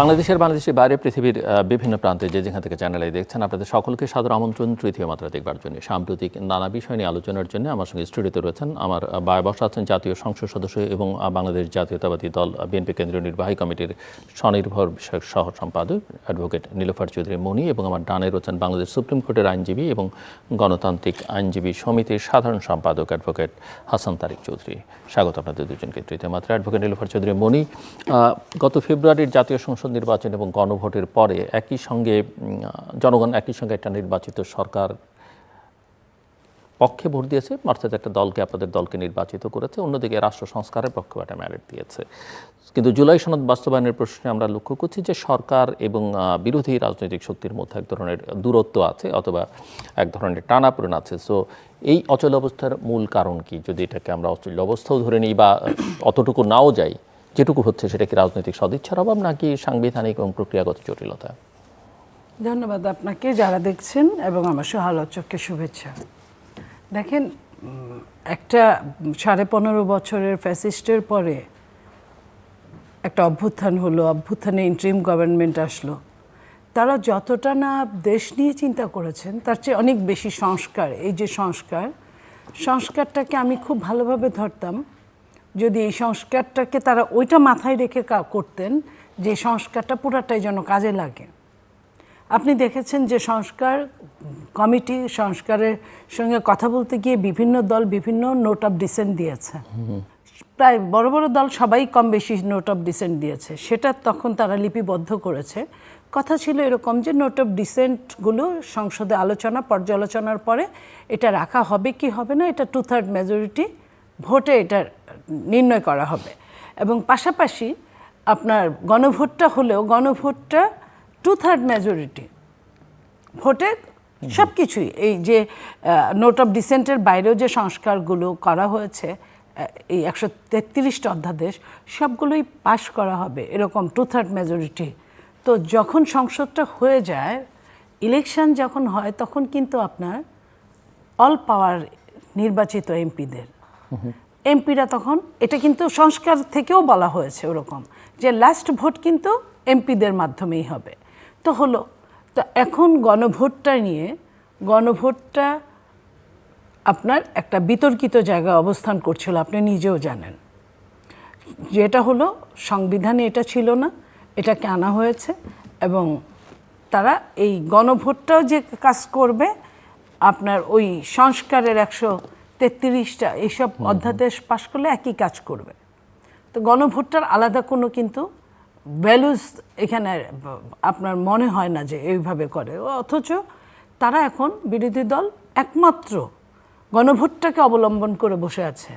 বাংলাদেশের বাইরে পৃথিবীর বিভিন্ন প্রান্তে যে যেখান থেকে চ্যানেলে দেখছেন আপনাদের সকলকে সাদর আমন্ত্রণ তৃতীয় মাত্রা দেখবার জন্য। সাম্প্রতিক নানা বিষয় নিয়ে আলোচনার জন্য আমার সঙ্গে স্টুডিওতে রয়েছেন আমার বসা আছেন জাতীয় সংসদ সদস্য এবং বাংলাদেশ জাতীয়তাবাদী দল বিএনপি কেন্দ্রীয় নির্বাহী কমিটির স্বনির্ভর বিষয়ক সহ সম্পাদক অ্যাডভোকেট নীলোফার চৌধুরী মনি এবং আমার ডানে রয়েছেন বাংলাদেশ সুপ্রিম কোর্টের আইনজীবী এবং গণতান্ত্রিক আইনজীবী সমিতির সাধারণ সম্পাদক অ্যাডভোকেট হাসান তারিক চৌধুরী। স্বাগত আপনাদের দুজনকে তৃতীয় মাত্রা। অ্যাডভোকেট নীলোফার চৌধুরী মনি, গত ফেব্রুয়ারির জাতীয় সংসদ নির্বাচন এবং গণভোটের পরে একই সঙ্গে জনগণ একই সঙ্গে একটা নির্বাচিত সরকার পক্ষে ভোট দিয়েছে, অর্থাৎ একটা দলকে, আপনাদের দলকে নির্বাচিত করেছে, অন্যদিকে রাষ্ট্র সংস্কারের পক্ষে একটা ম্যান্ডেট দিয়েছে। কিন্তু জুলাই সনদ বাস্তবায়নের প্রশ্নে আমরা লক্ষ্য করছি যে সরকার এবং বিরোধী রাজনৈতিক শক্তির মধ্যে এক ধরনের দূরত্ব আছে অথবা এক ধরনের টানাপোড়েন আছে। সো এই অচল অবস্থার মূল কারণ কি? যদি এটাকে আমরা অচল অবস্থাও ধরে নিই বা অতটুকু নাও যাই, যেটুকু হচ্ছে সেটা কি রাজনৈতিক সদিচ্ছার অভাব নাকি সাংবিধানিক এবং প্রক্রিয়াগত জটিলতা? ধন্যবাদ আপনাকে, যারা দেখছেন এবং আমার সহ আলোচককে শুভেচ্ছা। দেখেন, একটা 15.5 বছরের ফ্যাসিস্টের পরে একটা অভ্যুত্থান হলো, অভ্যুত্থানে ইন্টারিম গভর্নমেন্ট আসলো। তারা যতটা না দেশ নিয়ে চিন্তা করেছেন তার চেয়ে অনেক বেশি সংস্কার, এই যে সংস্কারটাকে আমি খুব ভালোভাবে ধরতাম যদি এই সংস্কারটাকে তারা ওইটা মাথায় রেখে করতেন যে সংস্কারটা পুরাটাই যেন কাজে লাগে। আপনি দেখেছেন যে সংস্কার কমিটি সংস্কারের সঙ্গে কথা বলতে গিয়ে বিভিন্ন দল বিভিন্ন নোট অফ ডিসেন্ট দিয়েছে, প্রায় বড় বড় দল সবাই কম বেশি নোট অফ ডিসেন্ট দিয়েছে। সেটা তখন তারা লিপিবদ্ধ করেছে। কথা ছিল এরকম যে নোট অফ ডিসেন্টগুলো সংসদে পর্যালোচনার পরে এটা রাখা হবে কি হবে না, এটা 2/3 মেজরিটি ভোটে এটা নির্ণয় করা হবে। এবং পাশাপাশি আপনার গণভোটটা হলেও গণভোটটা 2/3 মেজরিটি ভোটে সব কিছুই, এই যে নোট অফ ডিসেন্টের বাইরেও যে সংস্কারগুলো করা হয়েছে, এই 133টা অধ্যাদেশ সবগুলোই পাশ করা হবে এরকম 2/3 মেজরিটি। তো যখন সংসদটা হয়ে যায়, ইলেকশন যখন হয়, তখন কিন্তু আপনার অল পাওয়ার নির্বাচিত এমপিরা তখন, এটা কিন্তু সংস্কার থেকেও বলা হয়েছে ওরকম যে লাস্ট ভোট কিন্তু এমপিদের মাধ্যমেই হবে। তো হলো, তো এখন গণভোটটা আপনার একটা বিতর্কিত জায়গায় অবস্থান করছিল, আপনি নিজেও জানেন। যেটা হলো সংবিধানে এটা ছিল না, এটাকে আনা হয়েছে এবং তারা এই গণভোটটাও যে কাজ করবে আপনার ওই সংস্কারের 133টা এইসব অধ্যাদেশ পাশ করলে একই কাজ করবে। তো গণভোটটার আলাদা কোনো কিন্তু ভ্যালুস এখানে আপনার মনে হয় না যে এইভাবে করে, অথচ তারা এখন বিরোধী দল একমাত্র গণভোটটাকে অবলম্বন করে বসে আছে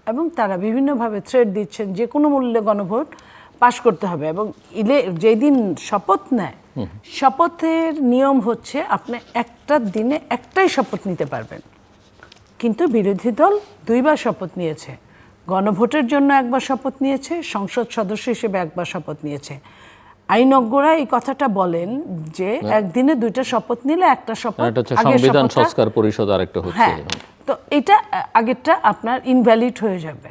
এবং তারা বিভিন্নভাবে থ্রেট দিচ্ছেন যে কোনো মূল্যে গণভোট পাশ করতে হবে। এবং যেদিন শপথ নেয়, শপথের নিয়ম হচ্ছে আপনি একটা দিনে একটাই শপথ নিতে পারবেন, কিন্তু বিরোধী দল 2বার শপথ নিয়েছে। গণভোটের জন্য 1বার শপথ নিয়েছে, সংসদ সদস্য হিসেবে 1বার শপথ নিয়েছে। আইনজ্ঞরা এই কথাটা বলেন যে একদিনে 2টা শপথ নিলে একটা শপথ সংবিধান সংস্কার পরিষদ আরেকটা হচ্ছে, তো এটা আগেরটা আপনার ইনভ্যালিড হয়ে যাবে।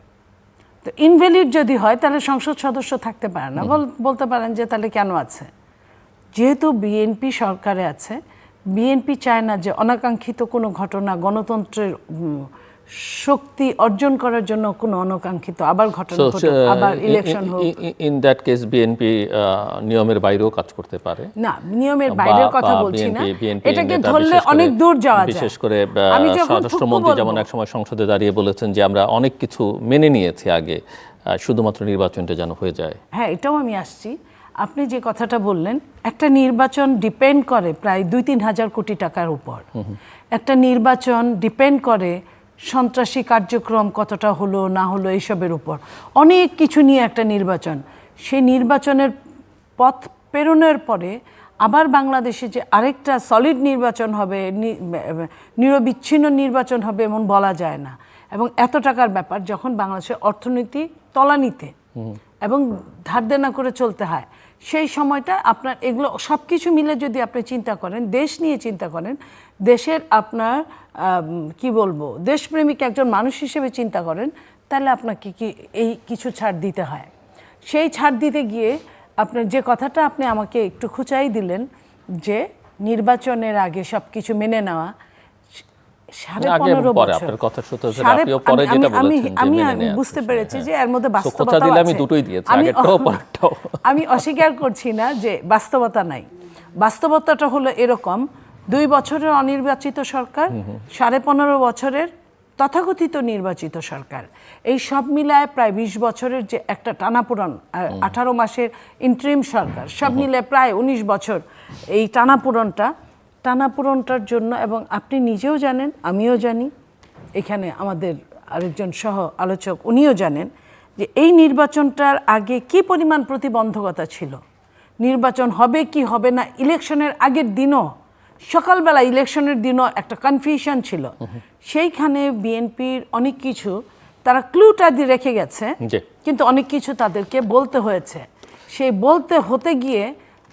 তো ইনভ্যালিড যদি হয় তাহলে সংসদ সদস্য থাকতে পারে না। বলতে পারেন যে তাহলে কেন আছে? যেহেতু বিএনপি সরকারে আছে, বিএনপি চায় না যে অনাকাঙ্ক্ষিত কোনো ঘটনা, গণতন্ত্রের শক্তি অর্জন করার জন্য কোনো অনাকাঙ্ক্ষিত আবার ঘটনা ঘটে, আবার ইলেকশন হোক। ইন দ্যাট কেস বিএনপি নিয়মের বাইরেও কাজ করতে পারে না, নিয়মের বাইরের কথা বলছি না, এটাকে ধরলে অনেক দূর যাওয়া যায়। বিশেষ করে স্বরাষ্ট্রমন্ত্রী যেমন একসময় সংসদে দাঁড়িয়ে বলেছেন যে আমরা অনেক কিছু মেনে নিয়েছি আগে, শুধুমাত্র নির্বাচনটা যেন হয়ে যায়। হ্যাঁ, এটাও আমি আসছি। আপনি যে কথাটা বললেন, একটা নির্বাচন ডিপেন্ড করে প্রায় 2-3 হাজার কোটি টাকার উপর। একটা নির্বাচন ডিপেন্ড করে সন্ত্রাসী কার্যক্রম কতটা হলো না হলো এইসবের উপর, অনেক কিছু নিয়ে একটা নির্বাচন। সেই নির্বাচনের পথ পেরোনোর পরে আবার বাংলাদেশে যে আরেকটা সলিড নির্বাচন হবে, নিরবিচ্ছিন্ন নির্বাচন হবে এমন বলা যায় না। এবং এত টাকার ব্যাপার, যখন বাংলাদেশের অর্থনীতি তলানিতে এবং ধার দেনা করে চলতে হয়, সেই সময়টা আপনার এগুলো সব কিছু মিলে যদি আপনি চিন্তা করেন, দেশ নিয়ে চিন্তা করেন, দেশের আপনার কি বলবো, দেশপ্রেমিক একজন মানুষ হিসেবে চিন্তা করেন, তাহলে আপনাকে কি এই কিছু ছাড় দিতে হয়। সেই ছাড় দিতে গিয়ে আপনার যে কথাটা আপনি আমাকে একটু খুঁচাই দিলেন যে নির্বাচনের আগে সবকিছু মেনে নেওয়া, সাড়ে আগে এবং 15 পরে বছর আপনার কথার সূত্র ধরে সাড়ে- আপনিও পরে যেটা আমি বলেছেন যে আমি মেনে আমি নেওয়ার বুঝতে বিষয়ে, পেরেছি হ্যাঁ। যে এর মধ্যে So, খোঁচা বাস্তবতা দিলে আমি আছে। দুটোই দিয়েছি, আমি আগেরটাও পরেরটাও। আমি অস্বীকার করছি না যে বাস্তবতা নাই। বাস্তবতাটা হলো এরকম, 2 বছরের অনির্বাচিত সরকার, 15.5 বছরের তথাকথিত নির্বাচিত সরকার, এই সব মিলায় প্রায় 20 বছরের যে একটা টানাপোড়ন, 18 মাসের ইন্টারিম সরকার, সব মিলায় প্রায় 19 বছর এই টানাপোড়নটার জন্য, এবং আপনি নিজেও জানেন, আমিও জানি, এখানে আমাদের আরেকজন সহ আলোচক উনিও জানেন যে এই নির্বাচনটার আগে কি পরিমাণ প্রতিবন্ধকতা ছিল। নির্বাচন হবে কি হবে না, ইলেকশনের আগের দিনও, সকালবেলা ইলেকশনের দিনও একটা কনফিউশন ছিল। সেইখানে বিএনপির অনেক কিছু তারা ক্লুটা দিয়ে রেখে গেছে, জি। কিন্তু অনেক কিছু তাদেরকে বলতে হয়েছে। সেই বলতে হতে গিয়ে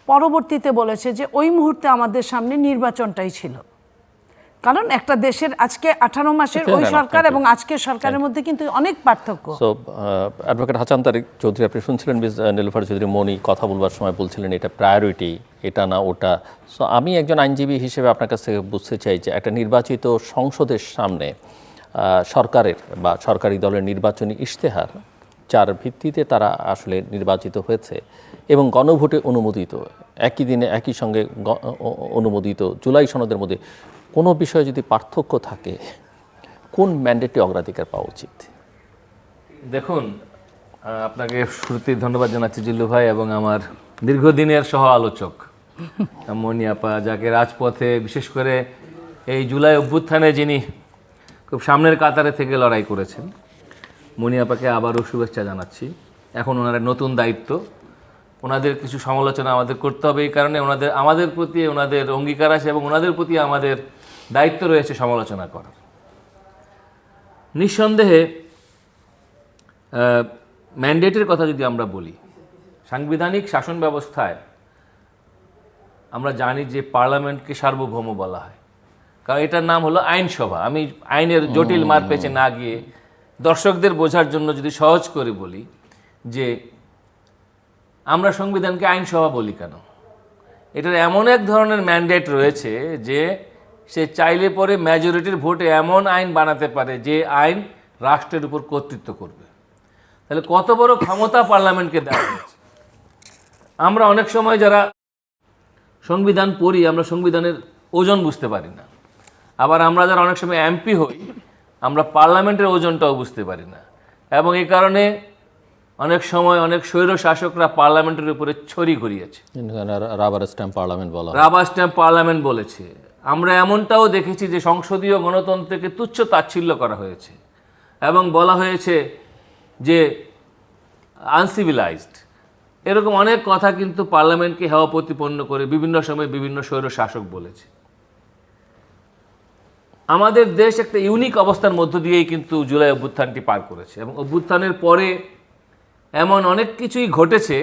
পরবর্তীতে বলেছে যে ওই মুহূর্তে আমাদের সামনে নির্বাচনটাই ছিল। কারণ একটা দেশের আজকে 18 মাসের ওই সরকার এবং আজকের সরকারের মধ্যে কিন্তু অনেক পার্থক্য। সো অ্যাডভোকেট হাসান তারিক চৌধুরী, আপনি শুনছিলেন মিস নীলুফার চৌধুরী মনি কথা বলবার সময় বলছিলেন এটা প্রায়োরিটি, এটা না ওটা। সো আমি একজন আইনজীবী হিসেবে আপনার কাছ থেকে বুঝতে চাই যে একটা নির্বাচিত সংসদের সামনে সরকারের বা সরকারি দলের নির্বাচনী ইশতেহার, যার ভিত্তিতে তারা আসলে নির্বাচিত হয়েছে এবং গণভোটে অনুমোদিত, একই দিনে একই সঙ্গে অনুমোদিত জুলাই সনদের মধ্যে কোনো বিষয়ে যদি পার্থক্য থাকে, কোন ম্যান্ডেটে অগ্রাধিকার পাওয়া উচিত? দেখুন, আপনাকে শুরুতেই ধন্যবাদ জানাচ্ছি জিল্লু ভাই এবং আমার দীর্ঘদিনের সহ আলোচক মনি আপা, যাকে রাজপথে বিশেষ করে এই জুলাই অভ্যুত্থানে যিনি খুব সামনের কাতারে থেকে লড়াই করেছেন, মনি আপাকে আবারও শুভেচ্ছা জানাচ্ছি। এখন ওনার নতুন দায়িত্ব, ওনাদের কিছু সমালোচনা আমাদের করতে হবে, এই কারণে আমাদের প্রতি ওনাদের অঙ্গীকার আছে এবং ওনাদের প্রতি আমাদের দায়িত্ব রয়েছে সমালোচনা করার। নিঃসন্দেহে ম্যান্ডেটের কথা যদি আমরা বলি, সাংবিধানিক শাসন ব্যবস্থায় আমরা জানি যে পার্লামেন্টকে সার্বভৌম বলা হয়, কারণ এটার নাম হলো আইনসভা। আমি আইনের জটিল মার পেঁচে না গিয়ে দর্শকদের বোঝার জন্য যদি সহজ করে বলি যে আমরা সংবিধানকে আইনসভা বলি কেন, এটার এমন এক ধরনের ম্যান্ডেট রয়েছে যে সে চাইলে পরে মেজরিটির ভোটে এমন আইন বানাতে পারে যে আইন রাষ্ট্রের উপর কর্তৃত্ব করবে। তাহলে কত বড় ক্ষমতা পার্লামেন্টকে দেওয়া হয়েছে। আমরা অনেক সময় যারা সংবিধান পড়ি, আমরা সংবিধানের ওজন বুঝতে পারি না। আবার আমরা যারা অনেক সময় এমপি হই, আমরা পার্লামেন্টের ওজনটাও বুঝতে পারি না, এবং এই কারণে অনেক সময় অনেক স্বৈর শাসকরা পার্লামেন্টের উপরে ছড়ি ঘুরিয়েছে, রাবার স্ট্যাম্প পার্লামেন্ট বলা হয়। রাবার স্ট্যাম্প পার্লামেন্ট বলেছে। আমরা এমনটাও দেখেছি যে সংসদীয় গণতন্ত্রকে তুচ্ছ তাচ্ছিল্য করা হয়েছে এবং বলা হয়েছে যে আনসিভিলাইজড। এরকম অনেক কথা কিন্তু পার্লামেন্টকে হেয় প্রতিপন্ন করে বিভিন্ন সময় বিভিন্ন স্বৈর শাসক বলেছে। আমাদের দেশ একটা ইউনিক অবস্থার মধ্য দিয়েই কিন্তু জুলাই অভ্যুত্থানটি পার করেছে, এবং অভ্যুত্থানের পরে এমন অনেক কিছুই ঘটেছে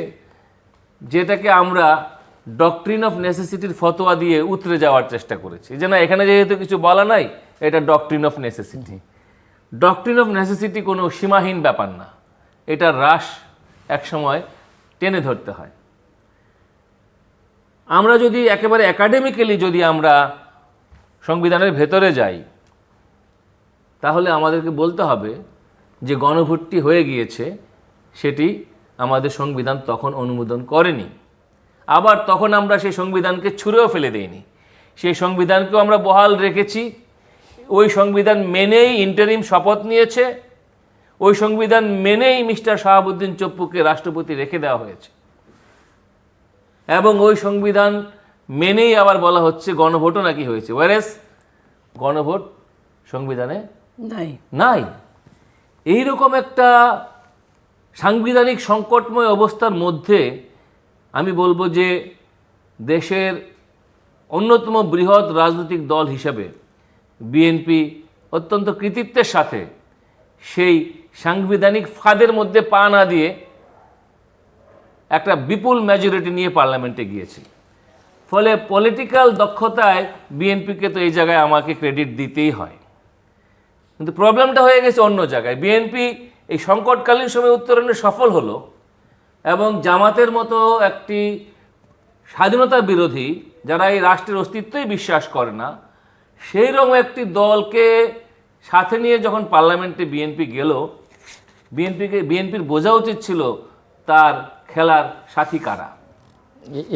যেটাকে আমরা ডক্ট্রিন অফ নেসেসিটির ফতোয়া দিয়ে উতরে যাওয়ার চেষ্টা করেছি, যে না এখানে যেহেতু কিছু বলা নাই, এটা doctrine of necessity. Doctrine of necessity কোনো সীমাহীন ব্যাপার না, এটা হ্রাস একসময় টেনে ধরতে হয়। আমরা যদি একেবারে একাডেমিক্যালি যদি আমরা সংবিধানের ভেতরে যাই, তাহলে আমাদেরকে বলতে হবে যে গণভোটটি হয়ে গিয়েছে, সেটি আমাদের সংবিধান তখন অনুমোদন করেনি। আবার তখন আমরা সেই সংবিধানকে ছুঁড়েও ফেলে দেইনি, সেই সংবিধানকেও আমরা বহাল রেখেছি। ওই সংবিধান মেনেই ইন্টারিম শপথ নিয়েছে, ওই সংবিধান মেনেই মিস্টার শাহাবুদ্দিন চপ্পুকে রাষ্ট্রপতি রেখে দেওয়া হয়েছে, এবং ওই সংবিধান মেনেই আবার বলা হচ্ছে গণভোটও নাকি হয়েছে, ওয়ারেস গণভোট সংবিধানে নাই। এইরকম একটা সাংবিধানিক সংকটময় অবস্থার মধ্যে আমি বলবো যে দেশের অন্যতম বৃহৎ রাজনৈতিক দল হিসেবে বিএনপি অত্যন্ত কৃতিত্বের সাথে সেই সাংবিধানিক ফাঁদের মধ্যে পা না দিয়ে একটা বিপুল মেজরিটি নিয়ে পার্লামেন্টে গিয়েছে। ফলে পলিটিক্যাল দক্ষতায় বিএনপিকে তো এই জায়গায় আমাকে ক্রেডিট দিতেই হয়, কিন্তু প্রবলেমটা হয়ে গেছে অন্য জায়গায়। বিএনপি এই সংকটকালীন সময় উত্তরণে সফল হলো এবং জামাতের মতো একটি স্বাধীনতা বিরোধী, যারা এই রাষ্ট্রের অস্তিত্বই বিশ্বাস করে না, সেই রকম একটি দলকে সাথে নিয়ে যখন পার্লামেন্টে বিএনপি গেল, বিএনপির বোঝা উচিত ছিল তার খেলার সাথী কারা।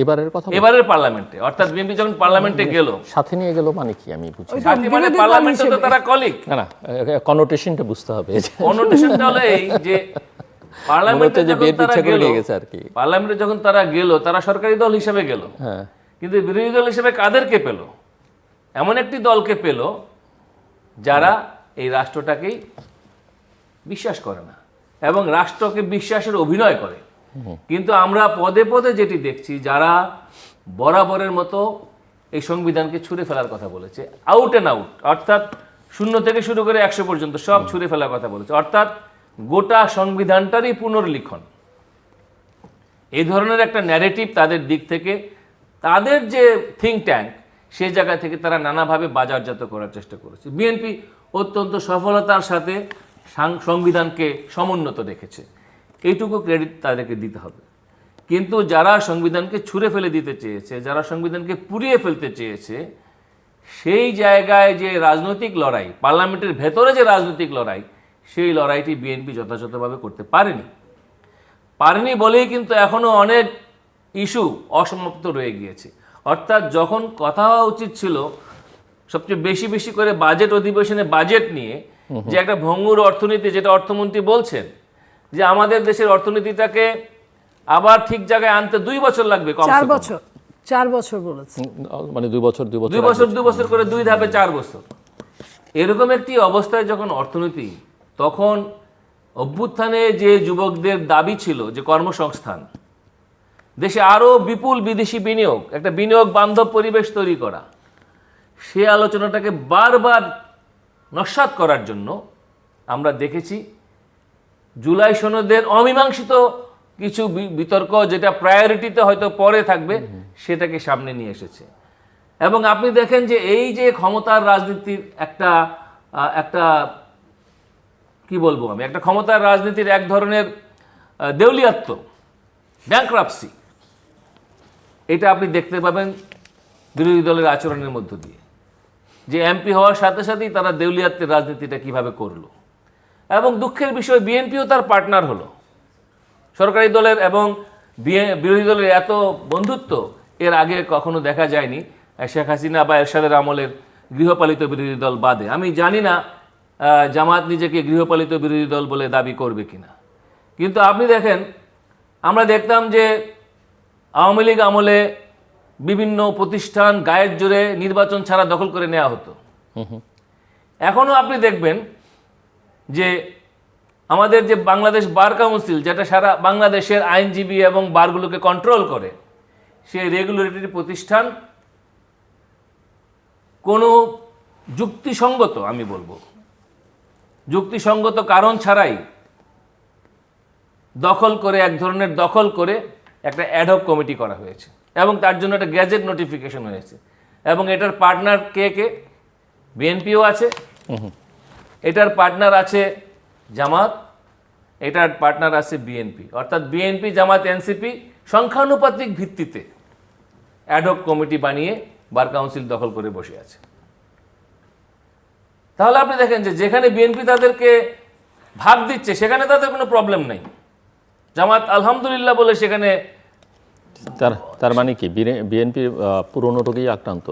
এবারের কথা এবারের পার্লামেন্টে, অর্থাৎ বিএনপি যখন পার্লামেন্টে গেল, সাথে নিয়ে গেল মানে কি আমি বুঝি না। সাথী মানে পার্লামেন্টে তো তারা কলিগ। না, কনোটেশনটা বুঝতে হবে। কনোটেশনটা হলো এই যে পার্লামেন্টে যে যখন বিএনপি তারা ইচ্ছা করে গেল, নিয়ে গেছে আর কি। পার্লামেন্টে যখন তারা গেল, তারা সরকারি দল হিসেবে গেল, হ্যাঁ, কিন্তু বিরোধী দল হিসেবে কাদেরকে পেল? এমন একটি দলকে পেল যারা এই রাষ্ট্রটাকেই বিশ্বাস করে না এবং রাষ্ট্রকে বিশ্বাসের অভিনয় করে। কিন্তু আমরা পদে পদে যেটি দেখছি, যারা বরাবরের মতো এই সংবিধানকে ছুঁড়ে ফেলার কথা বলেছে, আউট অ্যান্ড আউট, অর্থাৎ 0 থেকে শুরু করে 100 পর্যন্ত সব ছুঁড়ে ফেলার কথা বলেছে, অর্থাৎ গোটা সংবিধানটারই পুনর্লিখন। এই ধরনের একটা ন্যারেটিভ তাদের দিক থেকে, তাদের যে থিঙ্ক ট্যাঙ্ক, সেই জায়গা থেকে তারা নানাভাবে বাজারজাত করার চেষ্টা করেছে। বিএনপি অত্যন্ত সফলতার সাথে সংবিধানকে সমুন্নত রেখেছে, এইটুকু ক্রেডিট তাদেরকে দিতে হবে। কিন্তু যারা সংবিধানকে ছুঁড়ে ফেলে দিতে চেয়েছে, যারা সংবিধানকে পুড়িয়ে ফেলতে চেয়েছে, সেই জায়গায় যে রাজনৈতিক লড়াই, পার্লামেন্টের ভেতরে যে রাজনৈতিক লড়াই, সেই লড়াইটি বিএনপি যথাযথভাবে করতে পারেনি বলেই কিন্তু এখনো অনেক ইস্যু অসমাপ্ত রয়ে গিয়েছে। অর্থাৎ যখন কথা হওয়া উচিত ছিল সবচেয়ে বেশি করে বাজেট অধিবেশনে বাজেট নিয়ে, যে একটা ভঙ্গুর অর্থনীতি, যেটা অর্থমন্ত্রী বলছেন যে আমাদের দেশের অর্থনীতিটাকে আবার ঠিক জায়গায় আনতে 2 বছর লাগবে, 4 বছর বলেছে, মানে 2 বছর 2 বছর করে 2 ধাপে 4 বছর। এরকম একটি অবস্থায় যখন অর্থনীতি, তখন অভ্যুত্থানে যে যুবকদের দাবি ছিল যে কর্মসংস্থান, দেশে আরও বিপুল বিদেশি বিনিয়োগ, একটা বিনিয়োগ বান্ধব পরিবেশ তৈরি করা, সে আলোচনাটাকে বারবার নস্যাৎ করার জন্য আমরা দেখেছি জুলাই সনদের অমীমাংসিত কিছু বিতর্ক, যেটা প্রায়োরিটিতে হয়তো পরে থাকবে, সেটাকে সামনে নিয়ে এসেছে। এবং আপনি দেখেন যে এই যে ক্ষমতার রাজনীতির একটা কি বলবো আমি, একটা ক্ষমতার রাজনীতির এক ধরনের দেউলিয়াত্ব, ব্যাংক্রাপসি, এটা আপনি দেখতে পাবেন বিরোধী দলের আচরণের মধ্য দিয়ে, যে এমপি হওয়ার সাথে সাথেই তারা দেউলিয়াত্বের রাজনীতিটা কিভাবে করলো। এবং দুঃখের বিষয়, বিএনপিও তার পার্টনার হলো। সরকারি দলের এবং বিরোধী দলের এত বন্ধুত্ব এর আগে কখনো দেখা যায়নি শেখ হাসিনা বা এরশাদের আমলের গৃহপালিত বিরোধী দল বাদে। আমি জানি না জামাত নিজেকে গৃহপালিত বিরোধী দল বলে দাবি করবে কিনা, কিন্তু আপনি দেখেন, আমরা দেখতাম যে আওয়ামী লীগ আমলে বিভিন্ন প্রতিষ্ঠান গায়ের জোরে নির্বাচন ছাড়া দখল করে নেওয়া হতো। এখনও আপনি দেখবেন যে আমাদের যে বাংলাদেশ বার কাউন্সিল, যেটা সারা বাংলাদেশের আইনজীবী এবং বারগুলোকে কন্ট্রোল করে, সেই রেগুলেটরি প্রতিষ্ঠান কোনো যুক্তিসঙ্গত, আমি বলবো যুক্তিসঙ্গত কারণ ছাড়াই এক ধরনের দখল করে একটা অ্যাডহক কমিটি করা হয়েছে এবং তার জন্য একটা গ্যাজেট নোটিফিকেশন হয়েছে। এবং এটার পার্টনার কে? বিএনপিও আছে, এটার পার্টনার আছে জামাত, এটার পার্টনার আছে বিএনপি, অর্থাৎ বিএনপি, জামাত, এনসিপি সংখ্যানুপাতিক ভিত্তিতে অ্যাডহক কমিটি বানিয়ে বার কাউন্সিল দখল করে বসে আছে। তাহলে আপনি দেখেন যে যেখানে বিএনপি তাদেরকে ভাগ দিচ্ছে, সেখানে তাদের কোনো প্রবলেম নেই। জামাত আলহামদুলিল্লাহ বলে সেখানে, তার মানে কি বিএনপি পুরনো রোগেই আক্রান্ত?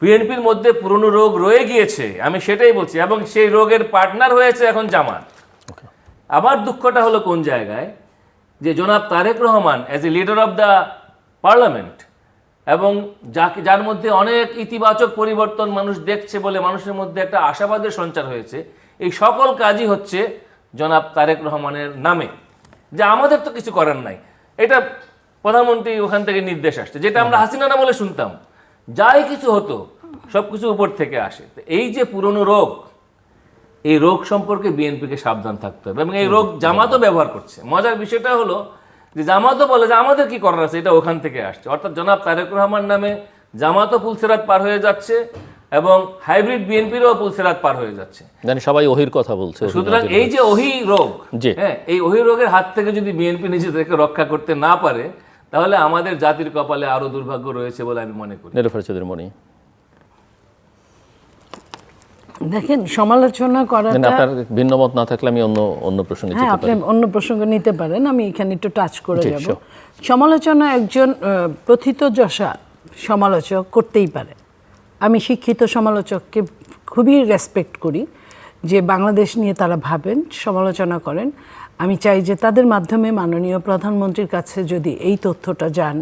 বিএনপির মধ্যে পুরনো রোগ রয়ে গিয়েছে, আমি সেটাই বলছি, এবং সেই রোগের পার্টনার হয়েছে এখন জামাত। আমার দুঃখটা হলো কোন জায়গায়, যে জনাব Tarique Rahman as a leader of the parliament, এবং যার মধ্যে অনেক ইতিবাচক পরিবর্তন মানুষ দেখছে বলে মানুষের মধ্যে একটা আশাবাদের সঞ্চার হয়েছে, এই সকল কাজই হচ্ছে জনাব তারেক রহমানের নামে, যা আমাদের তো কিছু করার নাই। এটা প্রধানমন্ত্রী ওখান থেকে নির্দেশ আসছে, যেটা আমরা হাসিনা না বলে শুনতাম, যাই কিছু হতো সব কিছু উপর থেকে আসে। এই যে পুরনো রোগ, এই রোগ সম্পর্কে বিএনপিকে সাবধান থাকতে হবে, এবং এই রোগ জামাতও ব্যবহার করছে। মজার বিষয়টা হলো যে জামাতও বলে যে আমাদের কি করার আছে, এটা ওখান থেকে আসছে। অর্থাৎ জনাব তারেক রহমান নামে জামাতও পুলসেরাত পার হয়ে যাচ্ছে এবং হাইব্রিড বিএনপিরও পুলসেরাত পার হয়ে যাচ্ছে। জানি সবাই ওহির কথা বলছে। সুতরাং এই যে ওহি রোগ, জি। হ্যাঁ, এই ওহি রোগের হাত থেকে যদি বিএনপি নিজেদেরকে রক্ষা করতে না পারে, তাহলে আমাদের জাতির কপালে আরো দুর্ভাগ্য রয়েছে বলে আমি মনে করি। নিরুফার চৌধুরী মনি, দেখেন, সমালোচনা করাটা, আপনার ভিন্ন মত না থাকলে আমি অন্য প্রসঙ্গে হ্যাঁ, যেতে আপনি পারি। অন্য প্রসঙ্গ নিতে পারেন, আমি এখানে একটু টাচ করে জি, যাব। sure. সমালোচনা একজন প্রথিতযশা সমালোচক করতেই পারে। আমি শিক্ষিত সমালোচককে খুবই রেসপেক্ট করি, যে বাংলাদেশ নিয়ে তারা ভাবেন, সমালোচনা করেন। আমি চাই যে তাদের মাধ্যমে মাননীয় প্রধানমন্ত্রীর কাছে যদি এই তথ্যটা যান,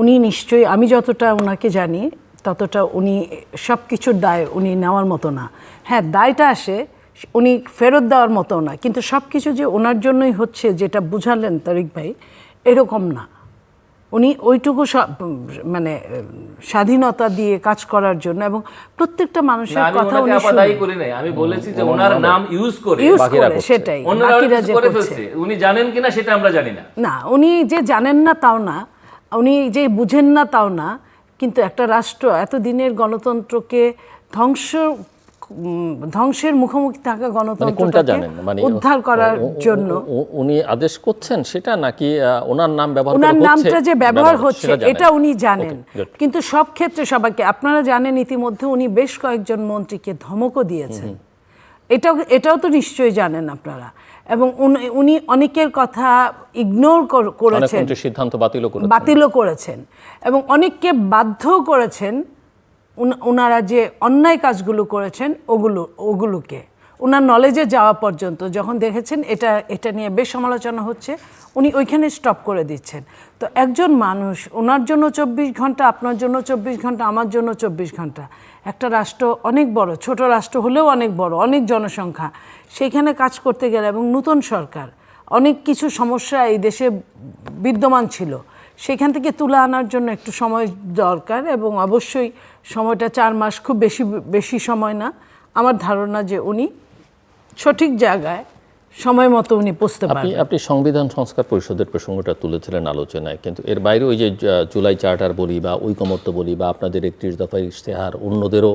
উনি নিশ্চয়ই, আমি যতটা ওনাকে জানি ততটা উনি সব কিছুর দায় উনি নেওয়ার মতো না। হ্যাঁ, দায়টা আসে, উনি ফেরত দেওয়ার মতো না, কিন্তু সব কিছু যে ওনার জন্যই হচ্ছে, যেটা বুঝালেন তারিক ভাই, এরকম না। উনি ওইটুকু মানে স্বাধীনতা দিয়ে কাজ করার জন্য, এবং প্রত্যেকটা মানুষের আমি কথা ওনাকে উনি আপাদায়ী করি নাই, আমি বলেছি যে ওনার নাম ইউজ করে করে, সেটাই অন্যরা বাকিরা use যে করে করছে। ফেলছে, উনি জানেন কিনা সেটা আমরা জানি না। না, উনি যে জানেন না তাও না, উনি যে বুঝেন না তাও না, কিন্তু একটা রাষ্ট্র এতদিনের গণতন্ত্রকে ধ্বংসের মুখোমুখি থাকা কোনটা গণতন্ত্রটাকে জানেন, মানে উদ্ধার করার জন্য উনি আদেশ করছেন সেটা, নাকি ওনার নাম ব্যবহার ওনার করা হচ্ছে, নামটা যে ব্যবহার হচ্ছে সেটা জানেন? এটা উনি জানেন। Okay, good. কিন্তু সব ক্ষেত্রে সবাইকে, আপনারা জানেন ইতিমধ্যে উনি বেশ কয়েকজন মন্ত্রীকে ধমকও দিয়েছেন, এটাও তো নিশ্চয়ই জানেন আপনারা। এবং উনি অনেকের কথা ইগনোর করেছেন, অনেক সিদ্ধান্ত বাতিলও করেছেন, এবং অনেককে বাধ্যও করেছেন ওনারা যে অন্যায় কাজগুলো করেছেন ওগুলোকে ওনার নলেজে যাওয়া পর্যন্ত, যখন দেখেছেন এটা নিয়ে বেশ সমালোচনা হচ্ছে, উনি ওইখানে স্টপ করে দিচ্ছেন। তো একজন মানুষ, ওনার জন্য 24 ঘন্টা, আপনার জন্য 24 ঘন্টা, আমার জন্য 24 ঘন্টা, একটা রাষ্ট্র অনেক বড়, ছোট রাষ্ট্র হলেও অনেক বড়, অনেক জনসংখ্যা, সেইখানে কাজ করতে গেলে, এবং নতুন সরকার, অনেক কিছু সমস্যা এই দেশে বিদ্যমান ছিল, সেখান থেকে তুলে আনার জন্য একটু সময় দরকার, এবং অবশ্যই সময়টা 4 মাস খুব বেশি সময় না। আমার ধারণা যে উনি সঠিক জায়গায় সময় মতো উনি পৌঁছতে পারবেন। আপনি সংবিধান সংস্কার পরিষদের প্রসঙ্গটা তুলেছিলেন আলোচনায়, কিন্তু এর বাইরে ওই যে জুলাই চার্টার বলি বা ঐকমত্য বলি বা আপনাদের 31 দফার ইশতেহার, অন্যদেরও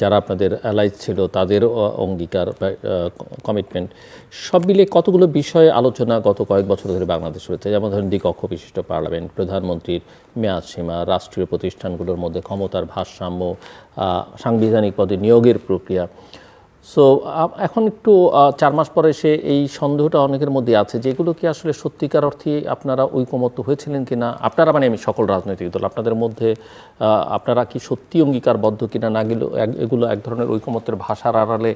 যারা আপনাদের অ্যালাইজ ছিল তাদেরও অঙ্গীকার বা কমিটমেন্ট, সব মিলিয়ে কতগুলো বিষয়ে আলোচনা গত কয়েক বছর ধরে বাংলাদেশ হয়েছে, যেমন ধরেন দ্বিকক্ষ বিশিষ্ট পার্লামেন্ট, প্রধানমন্ত্রীর মেয়াদ সীমা, রাষ্ট্রীয় প্রতিষ্ঠানগুলোর মধ্যে ক্ষমতার ভারসাম্য, সাংবিধানিক পদে নিয়োগের প্রক্রিয়া। সো এখন একটু 4 মাস পরে সে এই সন্দেহটা অনেকের মধ্যে আছে যে এগুলো কি আসলে সত্যিকার অর্থে আপনারা ঐকমত্য হয়েছিলেন কিনা, আপনারা মানে আমি সকল রাজনৈতিক দল, আপনাদের মধ্যে আপনারা কি সত্যি অঙ্গীকারবদ্ধ কিনা, না এগুলো এক ধরনের ঐকমত্যের ভাষার আড়ালে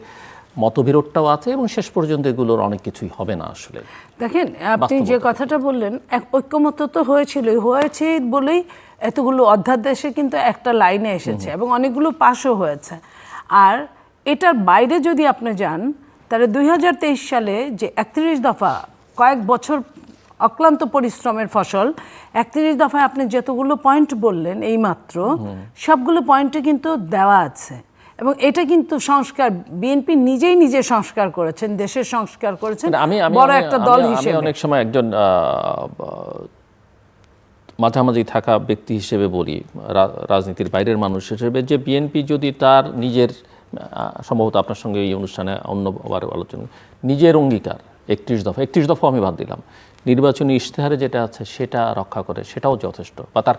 মতবিরোধটাও আছে, এবং শেষ পর্যন্ত এগুলোর অনেক কিছুই হবে না আসলে। দেখেন, আপনি যে কথাটা বললেন, ঐক্যমত্য তো হয়েছে বলেই এতগুলো অধ্যাদেশে কিন্তু একটা লাইনে এসেছে, এবং অনেকগুলো পাশও হয়েছে। আর এটার বাইরে যদি আপনি যান, তাহলে 2023 সালে যে 31 দফা, কয়েক বছর অক্লান্ত পরিশ্রমের ফসল, 31 দফায় আপনি যতগুলো পয়েন্ট বললেন এইমাত্র, সবগুলো পয়েন্টে কিন্তু দেওয়া আছে, এবং এটা কিন্তু সংস্কার, বিএনপি নিজে সংস্কার করেছেন, দেশের সংস্কার করেছেন বড় একটা দল হিসেবে। অনেক সময় একজন মাঝামাঝি থাকা ব্যক্তি হিসেবে বলি, রাজনীতির বাইরের মানুষ হিসেবে, যে বিএনপি যদি তার নিজের, সম্ভবত আপনার সঙ্গে এই অনুষ্ঠানে অন্যবার আলোচনা, নিজের অঙ্গীকার 31 দফা আমি বাদ দিলাম, নির্বাচনী ইশতেহারে যেটা আছে সেটা রক্ষা করে, সেটাও যথেষ্ট, বা তার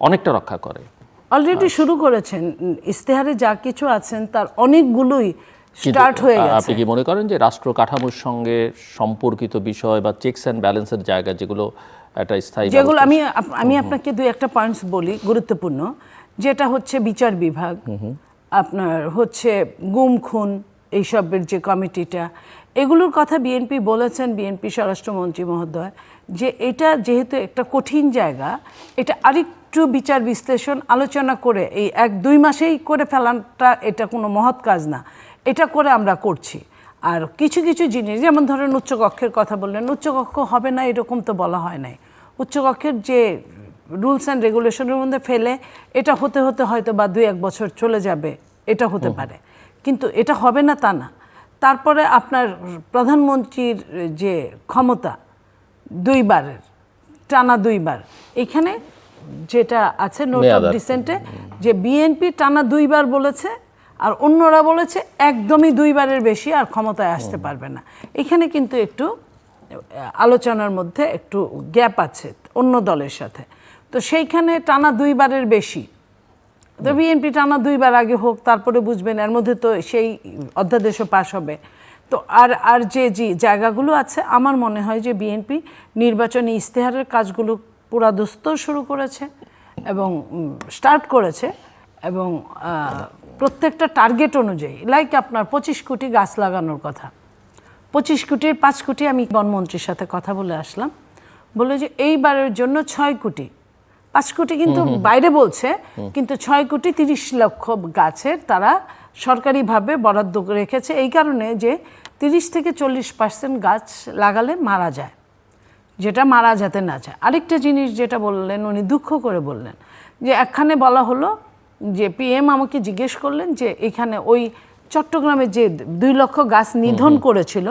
অনেকটা রক্ষা করে। অলরেডি শুরু করেছেন, ইশতেহারে যা কিছু আছেন তার অনেকগুলোই স্টার্ট হয়ে গেছে। আপনি কি মনে করেন যে রাষ্ট্র কাঠামোর সঙ্গে সম্পর্কিত বিষয় বা চেকস অ্যান্ড ব্যালেন্সের জায়গা, যেগুলো একটা স্থায়ী, যেগুলো আমি আপনাকে 2-1টা পয়েন্টস বলি গুরুত্বপূর্ণ, যেটা হচ্ছে বিচার বিভাগ, আপনার হচ্ছে গুম খুন, এইসবের যে কমিটিটা, এগুলোর কথা বিএনপি বলেছেন, বিএনপি স্বরাষ্ট্রমন্ত্রী মহোদয়, যে এটা যেহেতু একটা কঠিন জায়গা, এটা আরেকটু বিচার বিশ্লেষণ আলোচনা করে এই 1-2 মাসেই করে ফেলাটা এটা কোনো মহৎ কাজ না, এটা করে আমরা করছি। আর কিছু জিনিস, যেমন ধরেন উচ্চকক্ষের কথা বললেন, উচ্চকক্ষ হবে না এরকম তো বলা হয় নাই, উচ্চকক্ষের যে রুলস অ্যান্ড রেগুলেশনের মধ্যে ফেলে এটা হতে হয়তো বা 2-1 বছর চলে যাবে, এটা হতে পারে, কিন্তু এটা হবে না তা না। তারপরে আপনার প্রধানমন্ত্রীর যে ক্ষমতা, 2 বারের টানা 2 বার, এখানে যেটা আছে নোট অফ মেয়াদ। ডিসেন্টে, যে বিএনপি টানা 2বার বলেছে আর অন্যরা বলেছে একদমই 2বারের বেশি আর ক্ষমতায় আসতে পারবে না। এখানে কিন্তু একটু আলোচনার মধ্যে একটু গ্যাপ আছে অন্য দলের সাথে। তো সেইখানে টানা 2বারের বেশি, তো বিএনপি টানা 2বার আগে হোক, তারপরে বুঝবেন এর মধ্যে তো সেই অধ্যাদেশও পাশ হবে। তো আর যে জায়গাগুলো আছে, আমার মনে হয় যে বিএনপি নির্বাচনী ইশতেহারের কাজগুলো পুরাদস্ত শুরু করেছে এবং স্টার্ট করেছে, এবং প্রত্যেকটা টার্গেট অনুযায়ী, লাইক আপনার 25 কোটি গাছ লাগানোর কথা, 25 কোটির 5 কোটি আমি বনমন্ত্রীর সাথে কথা বলে আসলাম, বলে যে এইবারের জন্য 6 কোটি, 5 কোটি কিন্তু বাইরে বলছে, কিন্তু 6 কোটি 30 লক্ষ গাছের তারা সরকারিভাবে বরাদ্দ রেখেছে, এই কারণে যে 30 থেকে 40% গাছ লাগালে মারা যায়, যেটা মারা যেতে না চায়। আরেকটা জিনিস যেটা বললেন, উনি দুঃখ করে বললেন যে একখানে বলা হলো যে পিএম আমাকে জিজ্ঞেস করলেন যে এখানে ওই চট্টগ্রামে যে 2 লক্ষ গাছ নিধন করেছিল